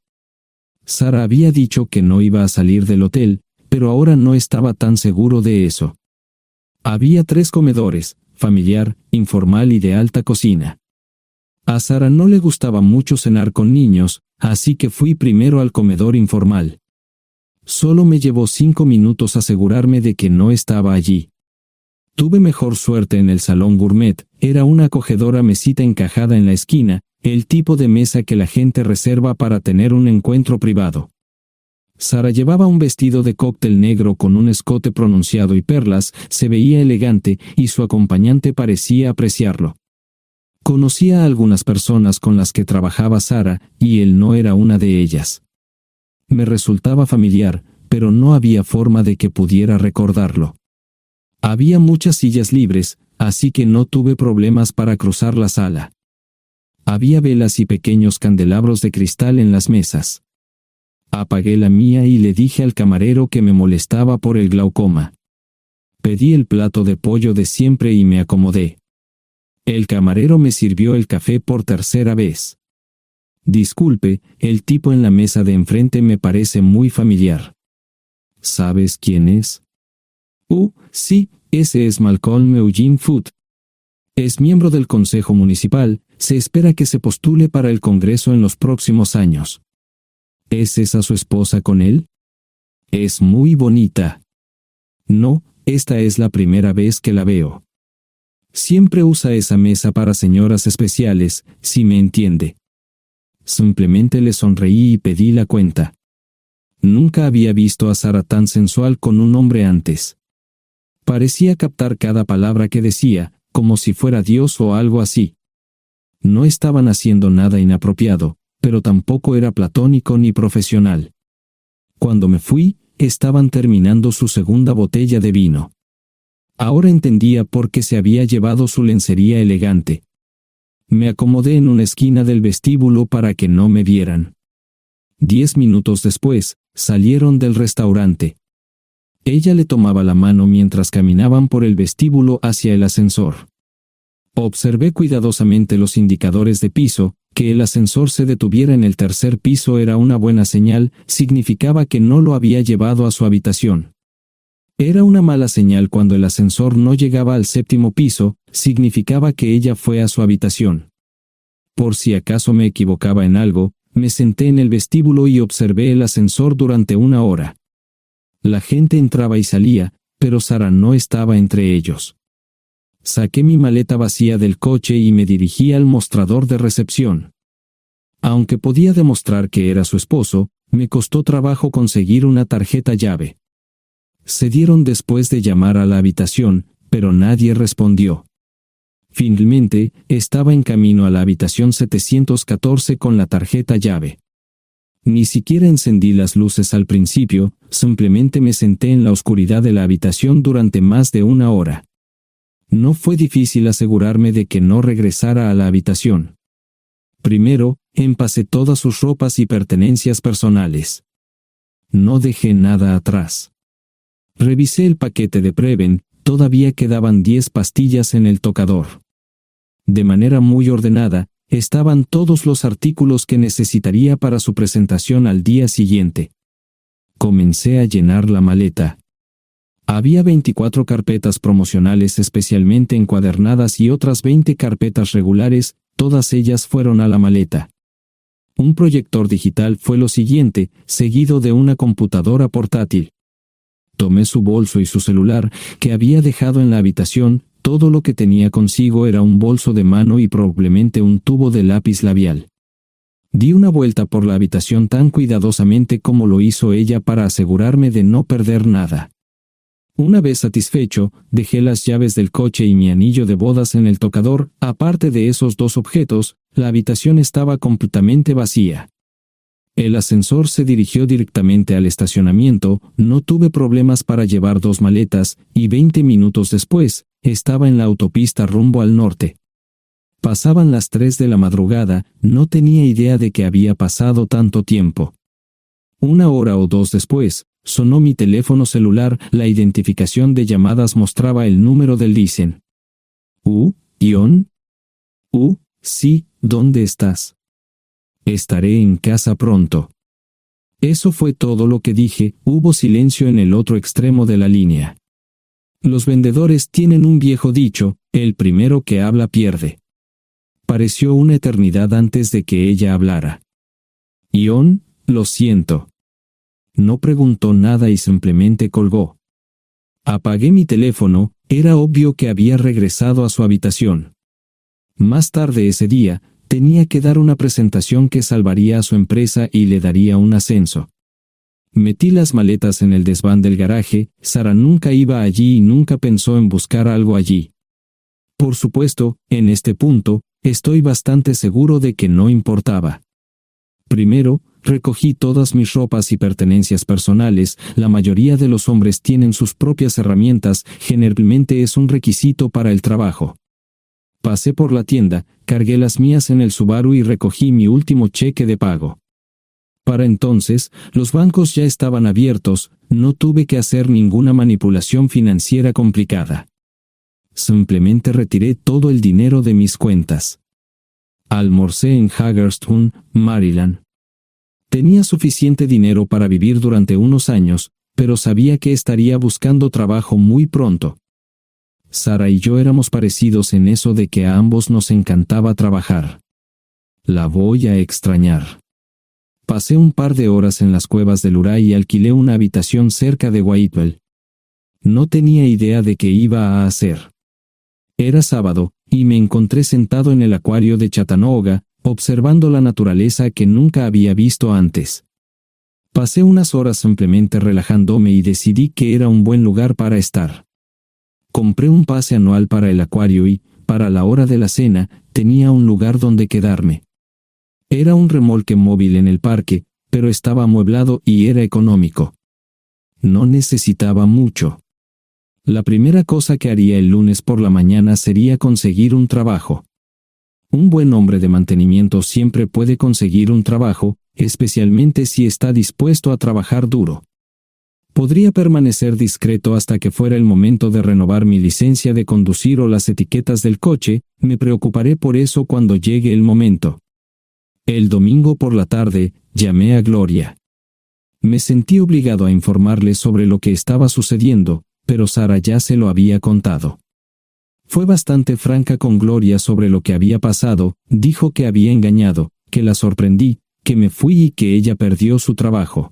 Sara había dicho que no iba a salir del hotel, pero ahora no estaba tan seguro de eso. Había 3 comedores, familiar, informal y de alta cocina. A Sara no le gustaba mucho cenar con niños, así que fui primero al comedor informal. Solo me llevó 5 minutos asegurarme de que no estaba allí. Tuve mejor suerte en el salón gourmet, era una acogedora mesita encajada en la esquina, el tipo de mesa que la gente reserva para tener un encuentro privado. Sara llevaba un vestido de cóctel negro con un escote pronunciado y perlas, se veía elegante y su acompañante parecía apreciarlo. Conocía a algunas personas con las que trabajaba Sara, y él no era una de ellas. Me resultaba familiar, pero no había forma de que pudiera recordarlo. Había muchas sillas libres, así que no tuve problemas para cruzar la sala. Había velas y pequeños candelabros de cristal en las mesas. Apagué la mía y le dije al camarero que me molestaba por el glaucoma. Pedí el plato de pollo de siempre y me acomodé. El camarero me sirvió el café por tercera vez. Disculpe, el tipo en la mesa de enfrente me parece muy familiar. ¿Sabes quién es? Sí, ese es Malcolm Eugene Foote. Es miembro del Consejo Municipal, se espera que se postule para el Congreso en los próximos años. ¿Es esa su esposa con él? Es muy bonita. No, esta es la primera vez que la veo. Siempre usa esa mesa para señoras especiales, si me entiende. Simplemente le sonreí y pedí la cuenta. Nunca había visto a Sara tan sensual con un hombre antes. Parecía captar cada palabra que decía, como si fuera Dios o algo así. No estaban haciendo nada inapropiado, pero tampoco era platónico ni profesional. Cuando me fui, estaban terminando su segunda botella de vino. Ahora entendía por qué se había llevado su lencería elegante. Me acomodé en una esquina del vestíbulo para que no me vieran. 10 minutos después, salieron del restaurante. Ella le tomaba la mano mientras caminaban por el vestíbulo hacia el ascensor. Observé cuidadosamente los indicadores de piso. Que el ascensor se detuviera en el tercer piso era una buena señal, significaba que no lo había llevado a su habitación. Era una mala señal cuando el ascensor no llegaba al séptimo piso, significaba que ella fue a su habitación. Por si acaso me equivocaba en algo, me senté en el vestíbulo y observé el ascensor durante 1 hora. La gente entraba y salía, pero Sara no estaba entre ellos. Saqué mi maleta vacía del coche y me dirigí al mostrador de recepción. Aunque podía demostrar que era su esposo, me costó trabajo conseguir una tarjeta llave. Se dieron después de llamar a la habitación, pero nadie respondió. Finalmente, estaba en camino a la habitación 714 con la tarjeta llave. Ni siquiera encendí las luces al principio, simplemente me senté en la oscuridad de la habitación durante más de 1 hora. No fue difícil asegurarme de que no regresara a la habitación. Primero, empacé todas sus ropas y pertenencias personales. No dejé nada atrás. Revisé el paquete de Preven, todavía quedaban 10 pastillas en el tocador. De manera muy ordenada, estaban todos los artículos que necesitaría para su presentación al día siguiente. Comencé a llenar la maleta. Había 24 carpetas promocionales especialmente encuadernadas y otras 20 carpetas regulares, todas ellas fueron a la maleta. Un proyector digital fue lo siguiente, seguido de una computadora portátil. Tomé su bolso y su celular, que había dejado en la habitación. Todo lo que tenía consigo era un bolso de mano y probablemente un tubo de lápiz labial. Di una vuelta por la habitación tan cuidadosamente como lo hizo ella para asegurarme de no perder nada. Una vez satisfecho, dejé las llaves del coche y mi anillo de bodas en el tocador. Aparte de esos 2 objetos, la habitación estaba completamente vacía. El ascensor se dirigió directamente al estacionamiento, no tuve problemas para llevar 2 maletas, y 20 minutos después, estaba en la autopista rumbo al norte. Pasaban las 3 de la madrugada, no tenía idea de que había pasado tanto tiempo. 1 hora o 2 después, sonó mi teléfono celular, la identificación de llamadas mostraba el número del Listen. ¿Ion? Sí, ¿dónde estás? Estaré en casa pronto. Eso fue todo lo que dije. Hubo silencio en el otro extremo de la línea. Los vendedores tienen un viejo dicho, el primero que habla pierde. Pareció una eternidad antes de que ella hablara. Ion, lo siento. No preguntó nada y simplemente colgó. Apagué mi teléfono, era obvio que había regresado a su habitación. Más tarde ese día, tenía que dar una presentación que salvaría a su empresa y le daría un ascenso. Metí las maletas en el desván del garaje. Sara nunca iba allí y nunca pensó en buscar algo allí. Por supuesto, en este punto, estoy bastante seguro de que no importaba. Primero, recogí todas mis ropas y pertenencias personales. La mayoría de los hombres tienen sus propias herramientas, generalmente es un requisito para el trabajo. Pasé por la tienda, cargué las mías en el Subaru y recogí mi último cheque de pago. Para entonces, los bancos ya estaban abiertos, no tuve que hacer ninguna manipulación financiera complicada. Simplemente retiré todo el dinero de mis cuentas. Almorcé en Hagerstown, Maryland. Tenía suficiente dinero para vivir durante unos años, pero sabía que estaría buscando trabajo muy pronto. Sara y yo éramos parecidos en eso de que a ambos nos encantaba trabajar. La voy a extrañar. Pasé un par de horas en las cuevas del Uray y alquilé una habitación cerca de Whitewell. No tenía idea de qué iba a hacer. Era sábado, y me encontré sentado en el acuario de Chattanooga, observando la naturaleza que nunca había visto antes. Pasé unas horas simplemente relajándome y decidí que era un buen lugar para estar. Compré un pase anual para el acuario y, para la hora de la cena, tenía un lugar donde quedarme. Era un remolque móvil en el parque, pero estaba amueblado y era económico. No necesitaba mucho. La primera cosa que haría el lunes por la mañana sería conseguir un trabajo. Un buen hombre de mantenimiento siempre puede conseguir un trabajo, especialmente si está dispuesto a trabajar duro. Podría permanecer discreto hasta que fuera el momento de renovar mi licencia de conducir o las etiquetas del coche, me preocuparé por eso cuando llegue el momento. El domingo por la tarde, llamé a Gloria. Me sentí obligado a informarle sobre lo que estaba sucediendo, pero Sara ya se lo había contado. Fue bastante franca con Gloria sobre lo que había pasado, dijo que había engañado, que la sorprendí, que me fui y que ella perdió su trabajo.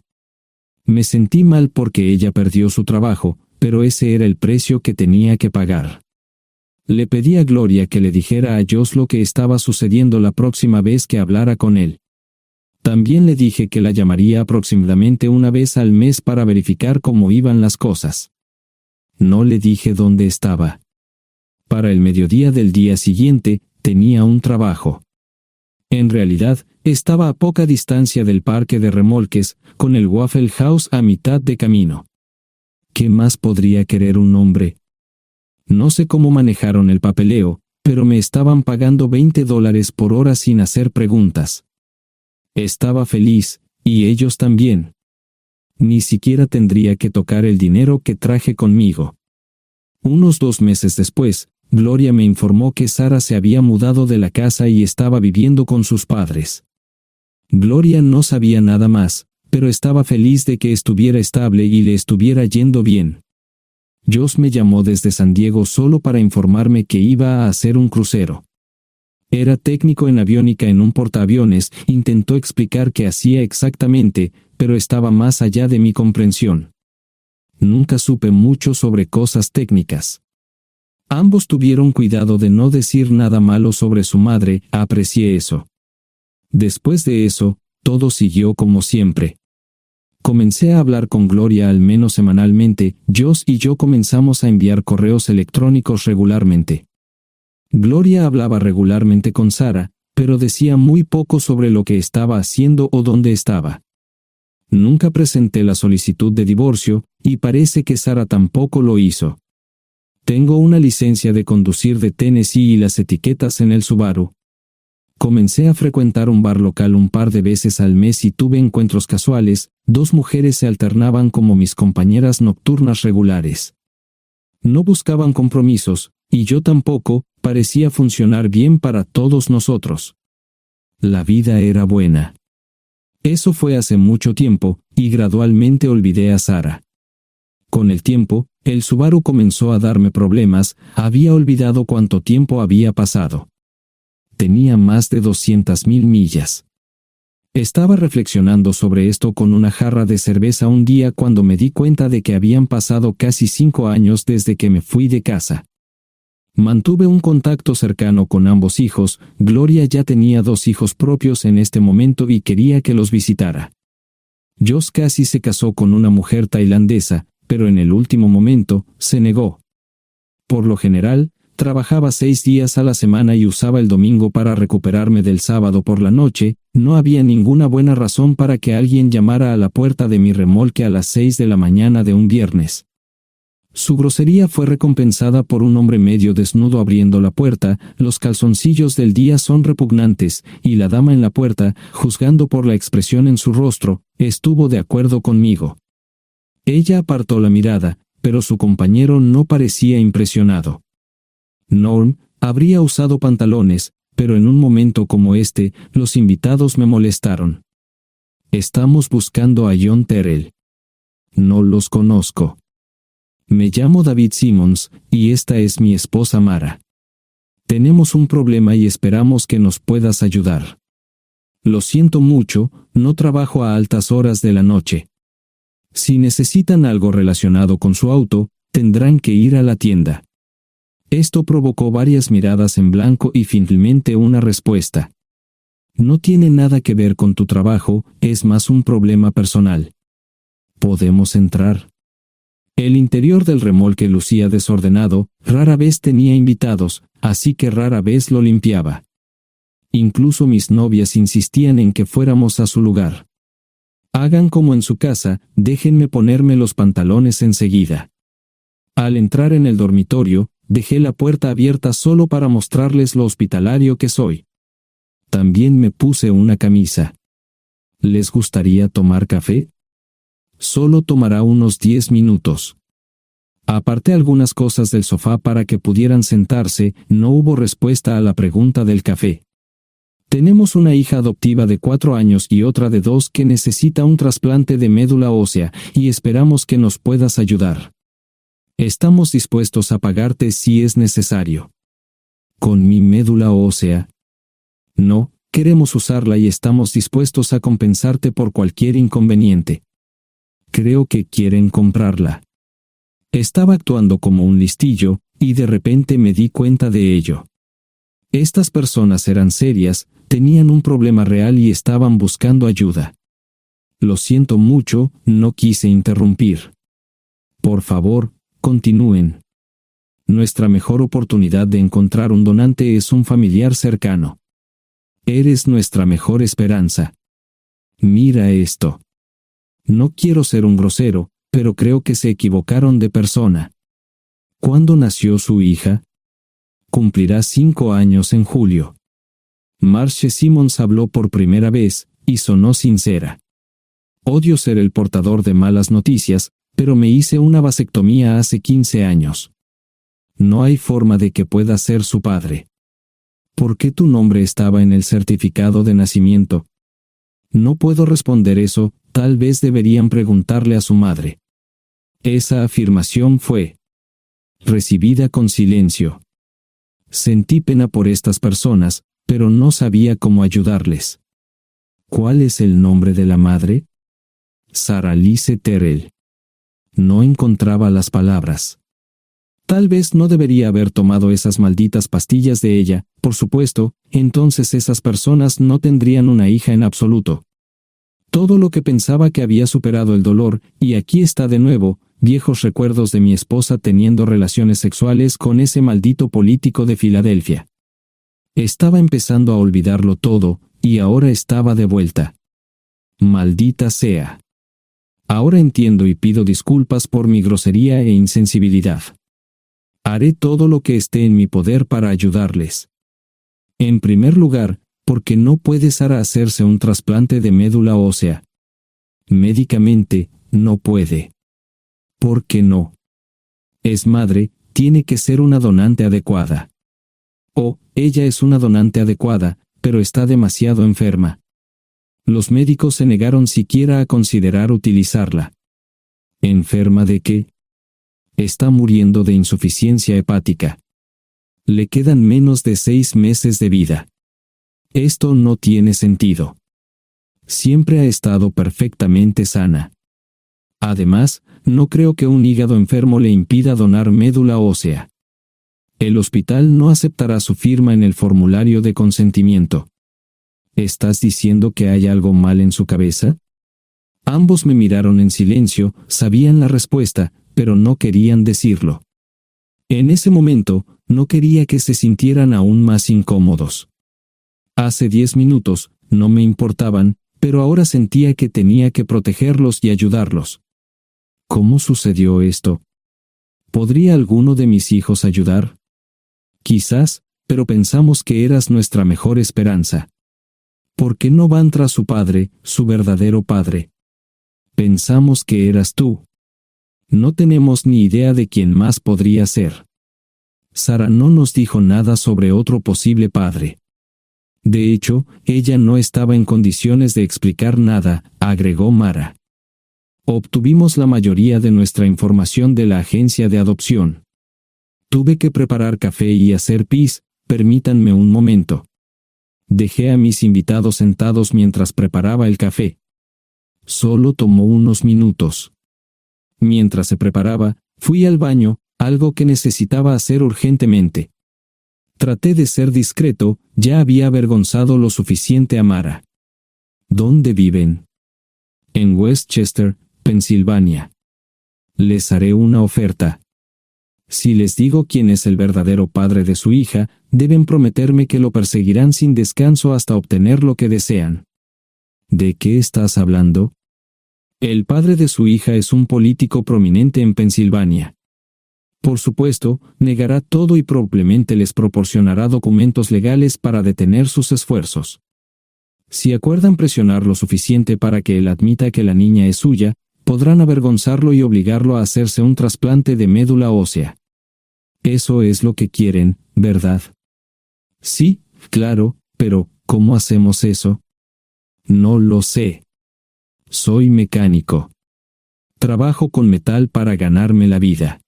Me sentí mal porque ella perdió su trabajo, pero ese era el precio que tenía que pagar. Le pedí a Gloria que le dijera a Josh lo que estaba sucediendo la próxima vez que hablara con él. También le dije que la llamaría aproximadamente una vez al mes para verificar cómo iban las cosas. No le dije dónde estaba. Para el mediodía del día siguiente, tenía un trabajo. En realidad, estaba a poca distancia del parque de remolques, con el Waffle House a mitad de camino. ¿Qué más podría querer un hombre? No sé cómo manejaron el papeleo, pero me estaban pagando $20 por hora sin hacer preguntas. Estaba feliz, y ellos también. Ni siquiera tendría que tocar el dinero que traje conmigo. Unos 2 meses después, Gloria me informó que Sara se había mudado de la casa y estaba viviendo con sus padres. Gloria no sabía nada más, pero estaba feliz de que estuviera estable y le estuviera yendo bien. Josh me llamó desde San Diego solo para informarme que iba a hacer un crucero. Era técnico en aviónica en un portaaviones, intentó explicar qué hacía exactamente, pero estaba más allá de mi comprensión. Nunca supe mucho sobre cosas técnicas. Ambos tuvieron cuidado de no decir nada malo sobre su madre, aprecié eso. Después de eso, todo siguió como siempre. Comencé a hablar con Gloria al menos semanalmente, Josh y yo comenzamos a enviar correos electrónicos regularmente. Gloria hablaba regularmente con Sara, pero decía muy poco sobre lo que estaba haciendo o dónde estaba. Nunca presenté la solicitud de divorcio, y parece que Sara tampoco lo hizo. Tengo una licencia de conducir de Tennessee y las etiquetas en el Subaru. Comencé a frecuentar un bar local un par de veces al mes y tuve encuentros casuales, 2 mujeres se alternaban como mis compañeras nocturnas regulares. No buscaban compromisos, y yo tampoco, parecía funcionar bien para todos nosotros. La vida era buena. Eso fue hace mucho tiempo, y gradualmente olvidé a Sara. Con el tiempo, el Subaru comenzó a darme problemas, había olvidado cuánto tiempo había pasado. Tenía más de 200,000 millas. Estaba reflexionando sobre esto con una jarra de cerveza un día cuando me di cuenta de que habían pasado casi 5 años desde que me fui de casa. Mantuve un contacto cercano con ambos hijos, Gloria ya tenía 2 hijos propios en este momento y quería que los visitara. Josh casi se casó con una mujer tailandesa, pero en el último momento, se negó. Por lo general, trabajaba 6 días a la semana y usaba el domingo para recuperarme del sábado por la noche, no había ninguna buena razón para que alguien llamara a la puerta de mi remolque a las 6 de la mañana de un viernes. Su grosería fue recompensada por un hombre medio desnudo abriendo la puerta, los calzoncillos del día son repugnantes, y la dama en la puerta, juzgando por la expresión en su rostro, estuvo de acuerdo conmigo. Ella apartó la mirada, pero su compañero no parecía impresionado. Norm habría usado pantalones, pero en un momento como este, los invitados me molestaron. Estamos buscando a John Terrell. No los conozco. Me llamo David Simmons, y esta es mi esposa Mara. Tenemos un problema y esperamos que nos puedas ayudar. Lo siento mucho, no trabajo a altas horas de la noche. Si necesitan algo relacionado con su auto, tendrán que ir a la tienda. Esto provocó varias miradas en blanco y finalmente una respuesta. No tiene nada que ver con tu trabajo, es más un problema personal. ¿Podemos entrar? El interior del remolque lucía desordenado, rara vez tenía invitados, así que rara vez lo limpiaba. Incluso mis novias insistían en que fuéramos a su lugar. Hagan como en su casa, déjenme ponerme los pantalones enseguida. Al entrar en el dormitorio, dejé la puerta abierta solo para mostrarles lo hospitalario que soy. También me puse una camisa. ¿Les gustaría tomar café? Solo tomará unos 10 minutos. Aparté algunas cosas del sofá para que pudieran sentarse, no hubo respuesta a la pregunta del café. Tenemos una hija adoptiva de 4 años y otra de 2 que necesita un trasplante de médula ósea, y esperamos que nos puedas ayudar. Estamos dispuestos a pagarte si es necesario. ¿Con mi médula ósea? No, queremos usarla y estamos dispuestos a compensarte por cualquier inconveniente. Creo que quieren comprarla. Estaba actuando como un listillo, y de repente me di cuenta de ello. Estas personas eran serias, tenían un problema real y estaban buscando ayuda. Lo siento mucho, no quise interrumpir. Por favor, continúen. Nuestra mejor oportunidad de encontrar un donante es un familiar cercano. Eres nuestra mejor esperanza. Mira esto. No quiero ser un grosero, pero creo que se equivocaron de persona. ¿Cuándo nació su hija? Cumplirá 5 años en julio. Marche Simons habló por primera vez, y sonó sincera. Odio ser el portador de malas noticias, pero me hice una vasectomía hace 15 años. No hay forma de que pueda ser su padre. ¿Por qué tu nombre estaba en el certificado de nacimiento? No puedo responder eso, tal vez deberían preguntarle a su madre. Esa afirmación fue recibida con silencio. Sentí pena por estas personas, pero no sabía cómo ayudarles. ¿Cuál es el nombre de la madre? Sarah Lise Terrell. No encontraba las palabras. Tal vez no debería haber tomado esas malditas pastillas de ella, por supuesto, entonces esas personas no tendrían una hija en absoluto. Todo lo que pensaba que había superado el dolor, y aquí está de nuevo, viejos recuerdos de mi esposa teniendo relaciones sexuales con ese maldito político de Filadelfia. Estaba empezando a olvidarlo todo, y ahora estaba de vuelta. Maldita sea. Ahora entiendo y pido disculpas por mi grosería e insensibilidad. Haré todo lo que esté en mi poder para ayudarles. En primer lugar, porque no puede Sara hacerse un trasplante de médula ósea. Médicamente, no puede. ¿Por qué no? Es madre, tiene que ser una donante adecuada. O, ella es una donante adecuada, pero está demasiado enferma. Los médicos se negaron siquiera a considerar utilizarla. ¿Enferma de qué? Está muriendo de insuficiencia hepática. Le quedan menos de 6 meses de vida. Esto no tiene sentido. Siempre ha estado perfectamente sana. Además, no creo que un hígado enfermo le impida donar médula ósea. El hospital no aceptará su firma en el formulario de consentimiento. ¿Estás diciendo que hay algo mal en su cabeza? Ambos me miraron en silencio, sabían la respuesta, pero no querían decirlo. En ese momento, no quería que se sintieran aún más incómodos. Hace 10 minutos, no me importaban, pero ahora sentía que tenía que protegerlos y ayudarlos. ¿Cómo sucedió esto? ¿Podría alguno de mis hijos ayudar? Quizás, pero pensamos que eras nuestra mejor esperanza. ¿Por qué no van tras su padre, su verdadero padre? Pensamos que eras tú. No tenemos ni idea de quién más podría ser. Sara no nos dijo nada sobre otro posible padre. De hecho, ella no estaba en condiciones de explicar nada, agregó Mara. Obtuvimos la mayoría de nuestra información de la agencia de adopción. Tuve que preparar café y hacer pis, permítanme un momento. Dejé a mis invitados sentados mientras preparaba el café. Solo tomó unos minutos. Mientras se preparaba, fui al baño, algo que necesitaba hacer urgentemente. Traté de ser discreto, ya había avergonzado lo suficiente a Mara. ¿Dónde viven? En Westchester, Pensilvania. Les haré una oferta. Si les digo quién es el verdadero padre de su hija, deben prometerme que lo perseguirán sin descanso hasta obtener lo que desean. ¿De qué estás hablando? El padre de su hija es un político prominente en Pensilvania. Por supuesto, negará todo y probablemente les proporcionará documentos legales para detener sus esfuerzos. Si acuerdan presionar lo suficiente para que él admita que la niña es suya, podrán avergonzarlo y obligarlo a hacerse un trasplante de médula ósea. Eso es lo que quieren, ¿verdad? Sí, claro, pero ¿cómo hacemos eso? No lo sé. Soy mecánico. Trabajo con metal para ganarme la vida.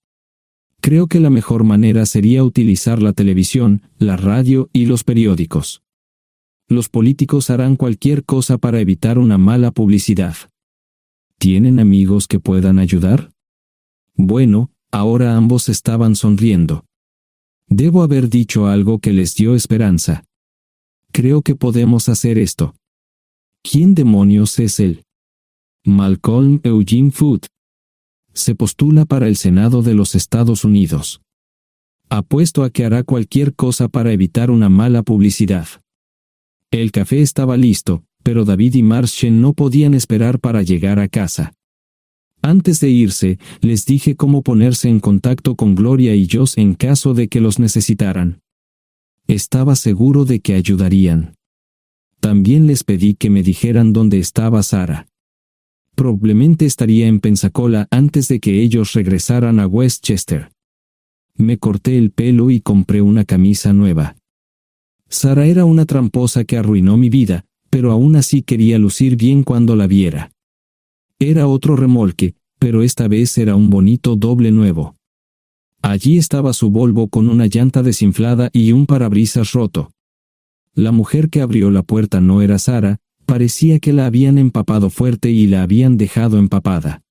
Creo que la mejor manera sería utilizar la televisión, la radio y los periódicos. Los políticos harán cualquier cosa para evitar una mala publicidad. ¿Tienen amigos que puedan ayudar? Bueno, ahora ambos estaban sonriendo. Debo haber dicho algo que les dio esperanza. Creo que podemos hacer esto. ¿Quién demonios es él? Malcolm Eugene Foote. Se postula para el Senado de los Estados Unidos. Apuesto a que hará cualquier cosa para evitar una mala publicidad. El café estaba listo, pero David y Marchen no podían esperar para llegar a casa. Antes de irse, les dije cómo ponerse en contacto con Gloria y Joss en caso de que los necesitaran. Estaba seguro de que ayudarían. También les pedí que me dijeran dónde estaba Sarah. Probablemente estaría en Pensacola antes de que ellos regresaran a Westchester. Me corté el pelo y compré una camisa nueva. Sarah era una tramposa que arruinó mi vida, pero aún así quería lucir bien cuando la viera. Era otro remolque, pero esta vez era un bonito doble nuevo. Allí estaba su Volvo con una llanta desinflada y un parabrisas roto. La mujer que abrió la puerta no era Sarah, parecía que la habían empapado fuerte y la habían dejado empapada.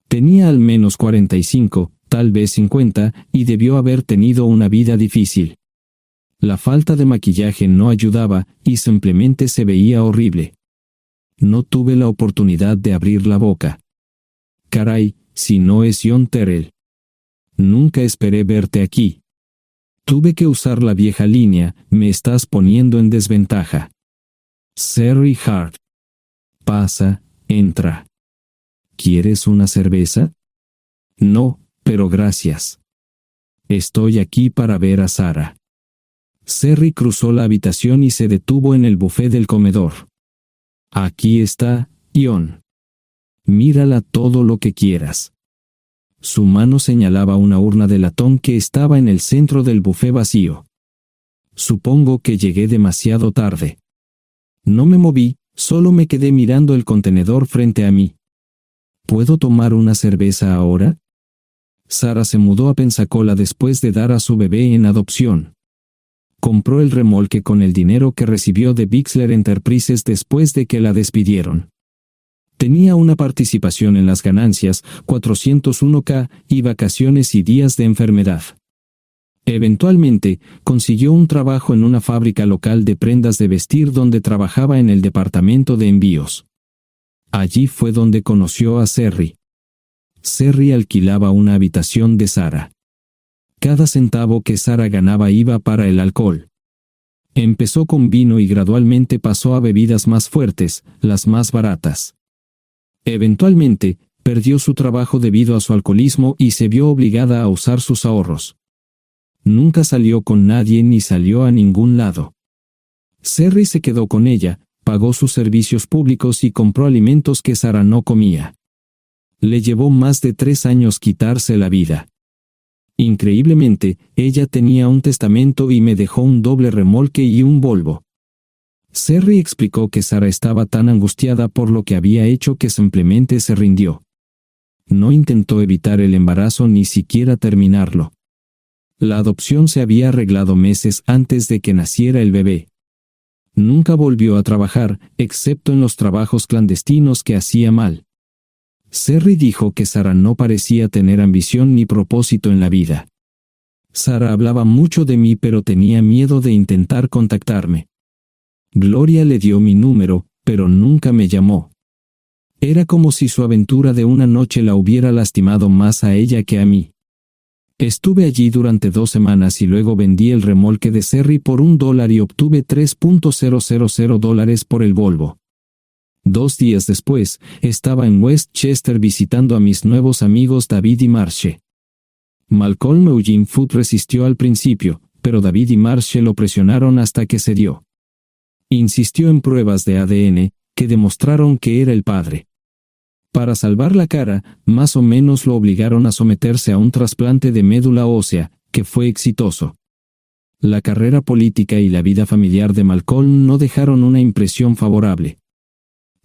Tenía al menos 45, tal vez 50, y debió haber tenido una vida difícil. La falta de maquillaje no ayudaba, y simplemente se veía horrible. No tuve la oportunidad de abrir la boca. Caray, si no es John Terrell. Nunca esperé verte aquí. Tuve que usar la vieja línea, me estás poniendo en desventaja. Sherry Hart. Pasa, entra. ¿Quieres una cerveza? No, pero gracias. Estoy aquí para ver a Sarah. Sherry cruzó la habitación y se detuvo en el buffet del comedor. Aquí está, John. Mírala todo lo que quieras. Su mano señalaba una urna de latón que estaba en el centro del buffet vacío. Supongo que llegué demasiado tarde. No me moví, solo me quedé mirando el contenedor frente a mí. ¿Puedo tomar una cerveza ahora? Sarah se mudó a Pensacola después de dar a su bebé en adopción. Compró el remolque con el dinero que recibió de Bixler Enterprises después de que la despidieron. Tenía una participación en las ganancias, 401k, y vacaciones y días de enfermedad. Eventualmente, consiguió un trabajo en una fábrica local de prendas de vestir donde trabajaba en el departamento de envíos. Allí fue donde conoció a Sherry. Sherry alquilaba una habitación de Sarah. Cada centavo que Sarah ganaba iba para el alcohol. Empezó con vino y gradualmente pasó a bebidas más fuertes, las más baratas. Eventualmente, perdió su trabajo debido a su alcoholismo y se vio obligada a usar sus ahorros. Nunca salió con nadie ni salió a ningún lado. Sherry se quedó con ella, pagó sus servicios públicos y compró alimentos que Sarah no comía. Le llevó más de 3 años quitarse la vida. Increíblemente, ella tenía un testamento y me dejó un doble remolque y un Volvo. Sherry explicó que Sarah estaba tan angustiada por lo que había hecho que simplemente se rindió. No intentó evitar el embarazo ni siquiera terminarlo. La adopción se había arreglado meses antes de que naciera el bebé. Nunca volvió a trabajar, excepto en los trabajos clandestinos que hacía mal. Serry dijo que Sara no parecía tener ambición ni propósito en la vida. Sara hablaba mucho de mí, pero tenía miedo de intentar contactarme. Gloria le dio mi número, pero nunca me llamó. Era como si su aventura de una noche la hubiera lastimado más a ella que a mí. Estuve allí durante 2 semanas y luego vendí el remolque de Serry por $1 y obtuve $3,000 por el Volvo. 2 días después, estaba en Westchester visitando a mis nuevos amigos David y Marche. Malcolm Eugene Foote resistió al principio, pero David y Marche lo presionaron hasta que cedió. Insistió en pruebas de ADN, que demostraron que era el padre. Para salvar la cara, más o menos lo obligaron a someterse a un trasplante de médula ósea, que fue exitoso. La carrera política y la vida familiar de Malcolm no dejaron una impresión favorable.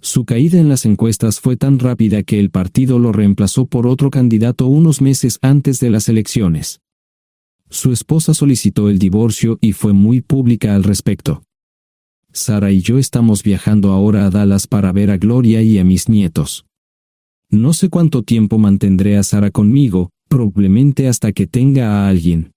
Su caída en las encuestas fue tan rápida que el partido lo reemplazó por otro candidato unos meses antes de las elecciones. Su esposa solicitó el divorcio y fue muy pública al respecto. Sara y yo estamos viajando ahora a Dallas para ver a Gloria y a mis nietos. No sé cuánto tiempo mantendré a Sara conmigo, probablemente hasta que tenga a alguien.